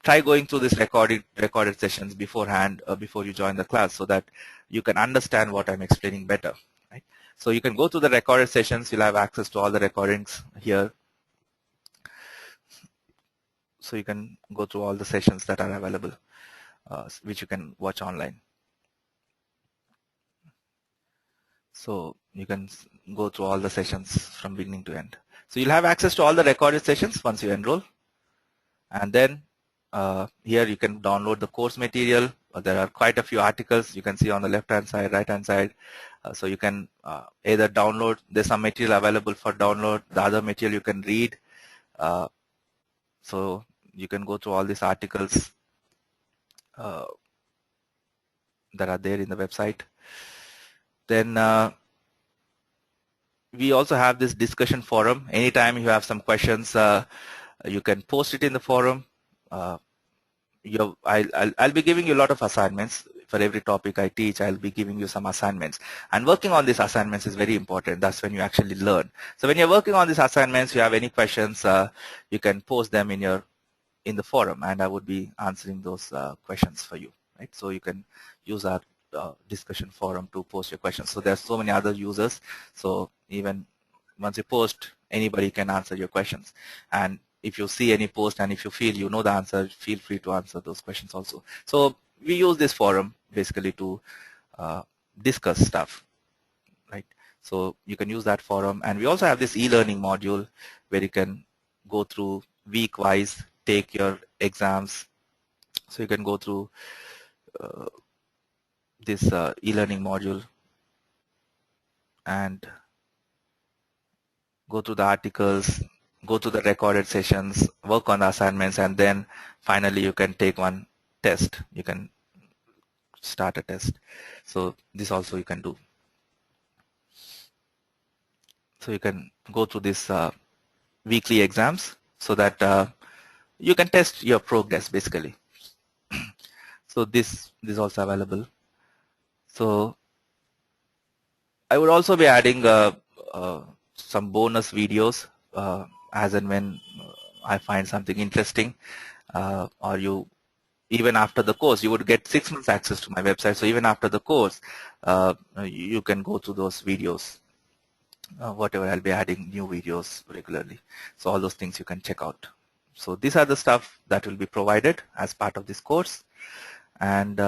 Speaker 1: try going through this recorded sessions beforehand before you join the class so that you can understand what I'm explaining better. Right? So you can go through the recorded sessions. You'll have access to all the recordings here. So you can go through all the sessions that are available, which you can watch online. So you can go through all the sessions from beginning to end. So you'll have access to all the recorded sessions once you enroll. And then here you can download the course material. There are quite a few articles you can see on the left-hand side, right-hand side. So you can either download. There's some material available for download. The other material you can read. So you can go through all these articles that are there in the website. Then we also have this discussion forum. Anytime you have some questions, you can post it in the forum. I'll be giving you a lot of assignments. for every topic I teach, I'll be giving you some assignments. And working on these assignments is very important. That's when you actually learn. So when you're working on these assignments, you have any questions, you can post them in the forum, and I would be answering those questions for you. Right? So you can use our discussion forum to post your questions. So there's so many other users. So even once you post, anybody can answer your questions. And if you see any post and if you feel you know the answer, feel free to answer those questions also. So we use this forum basically to discuss stuff, right? So you can use that forum. And we also have this e-learning module where you can go through week-wise, take your exams. So you can go through this e-learning module and go through the articles, go to the recorded sessions, work on the assignments, and then finally you can take one test. You can start a test. So this also you can do. So you can go through this weekly exams so that you can test your progress basically. So this is also available. So I would also be adding some bonus videos as and when I find something interesting, or you, even after the course, you would get 6 months access to my website. So even after the course, you can go to those videos, whatever. I'll be adding new videos regularly. So all those things you can check out. So these are the stuff that will be provided as part of this course. And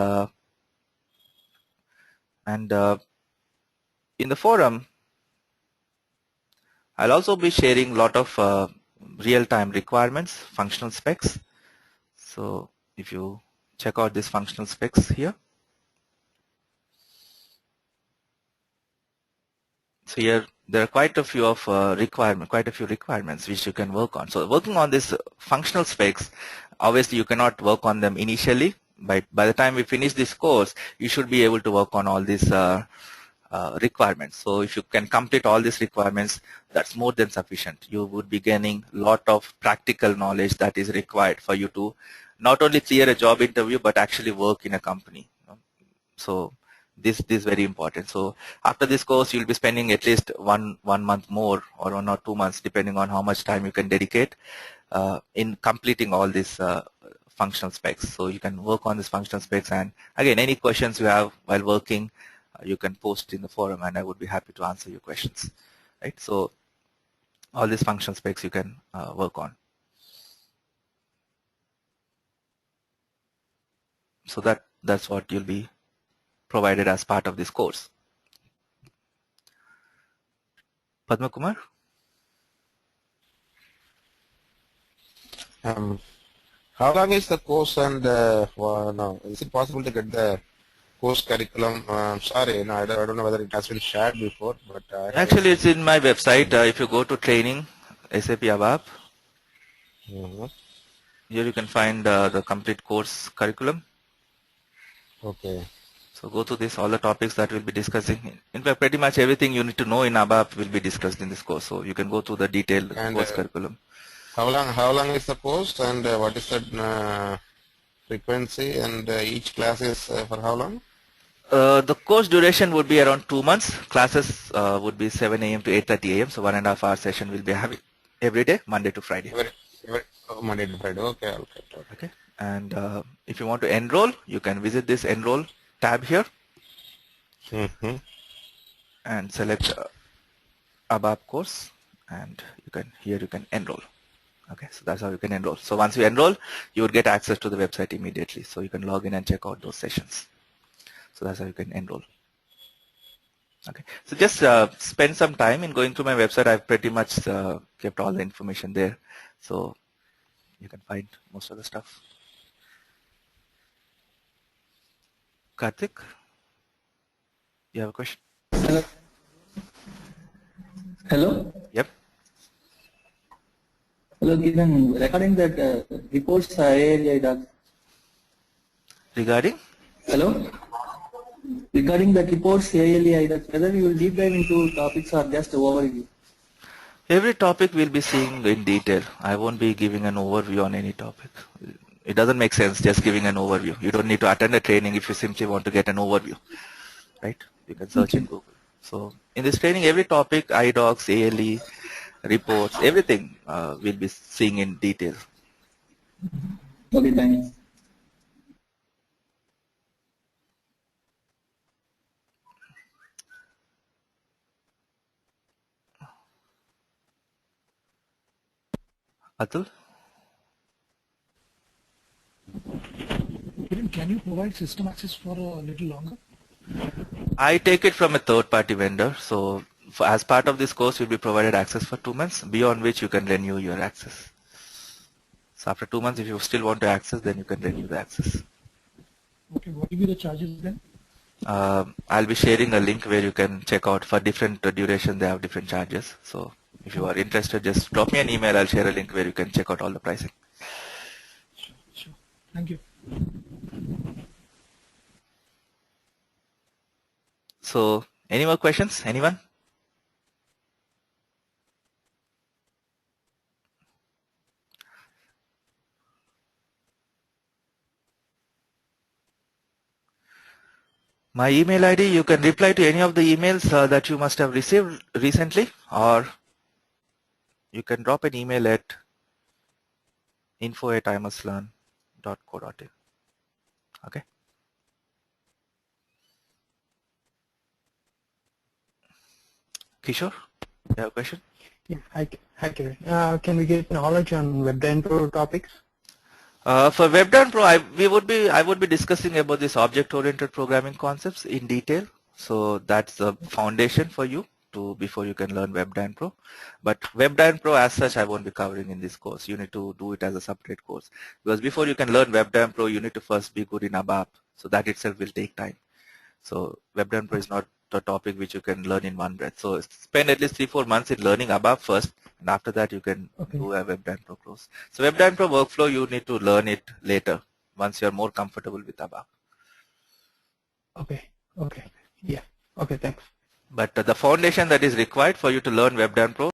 Speaker 1: in the forum, I'll also be sharing a lot of real-time requirements, functional specs. So if you check out these functional specs here. So here there are quite a few requirements which you can work on. So working on these functional specs, obviously you cannot work on them initially. By the time we finish this course, you should be able to work on all these requirements. So if you can complete all these requirements, that's more than sufficient. You would be gaining a lot of practical knowledge that is required for you to not only clear a job interview but actually work in a company. So this is very important. So after this course, you'll be spending at least one month more, or 1 or 2 months, depending on how much time you can dedicate in completing all these functional specs. So you can work on these functional specs, and again, any questions you have while working, you can post in the forum, and I would be happy to answer your questions. Right? So all these functional specs you can work on. So that's what you'll be provided as part of this course. Padma Kumar?
Speaker 2: How long is the course, and no, is it possible to get the course curriculum? Sorry, no, I don't know whether it has been shared before, but
Speaker 1: actually it's in my website. If you go to training, SAP ABAP, here you can find the complete course curriculum.
Speaker 2: Okay.
Speaker 1: So go to this, all the topics that we'll be discussing. In fact, pretty much everything you need to know in ABAP will be discussed in this course. So you can go to the detailed course curriculum.
Speaker 2: How long is the course, and what is the frequency, and each class is for how long?
Speaker 1: The course duration would be around 2 months. Classes would be 7 a.m. to 8:30 a.m. So 1.5 hour session will be having every day, Monday to Friday.
Speaker 2: Monday to Friday. Okay.
Speaker 1: Okay. And if you want to enroll, you can visit this enroll tab here and select ABAP course, and you can enroll. Okay, so that's how you can enroll. So once you enroll, you would get access to the website immediately. So you can log in and check out those sessions. So that's how you can enroll. Okay, so just spend some time in going to my website. I've pretty much kept all the information there. So you can find most of the stuff. Karthik, you have a question?
Speaker 13: Hello?
Speaker 1: Yep.
Speaker 13: Hello, Given. Regarding that reports ALI doc.
Speaker 1: Regarding?
Speaker 13: Hello? Regarding that reports ALI doc, whether you will deep dive into topics or just overview?
Speaker 1: Every topic we'll be seeing in detail. I won't be giving an overview on any topic. it doesn't make sense just giving an overview. You don't need to attend a training if you simply want to get an overview, right? You can search in Google. So in this training, every topic, iDocs, ALE, reports, everything we'll be seeing in detail.
Speaker 13: Okay, thanks.
Speaker 1: Atul?
Speaker 11: Kiran, can you provide system access for a little longer?
Speaker 1: I take it from a third-party vendor. So as part of this course, you'll be provided access for 2 months, beyond which you can renew your access. So after 2 months, if you still want to access, then you can renew the access.
Speaker 11: Okay, what will be the charges then?
Speaker 1: I'll be sharing a link where you can check out for different duration. They have different charges. So if you are interested, just drop me an email. I'll share a link where you can check out all the pricing.
Speaker 11: Sure. Thank you.
Speaker 1: So any more questions? Anyone? My email ID, you can reply to any of the emails that you must have received recently, or you can drop an email at info@imuslearn.co.in. Okay. Kishore, you have a question?
Speaker 6: Yeah, hi Kiran. Can we get knowledge on WebDyn Pro topics?
Speaker 1: For WebDyn Pro, I would be discussing about this object-oriented programming concepts in detail. So that's the foundation for you before you can learn WebDyn Pro. But WebDyn Pro as such, I won't be covering in this course. You need to do it as a separate course, because before you can learn WebDyn Pro, you need to first be good in ABAP. So that itself will take time. So WebDyn Pro is not a topic which you can learn in one breath. So spend at least 3-4 months in learning ABAP first, and after that you can do a WebDyn Pro course. So WebDyn Pro workflow, you need to learn it later once you are more comfortable with ABAP.
Speaker 6: Okay. Yeah. Okay, thanks.
Speaker 1: But the foundation that is required for you to learn WebDyn Pro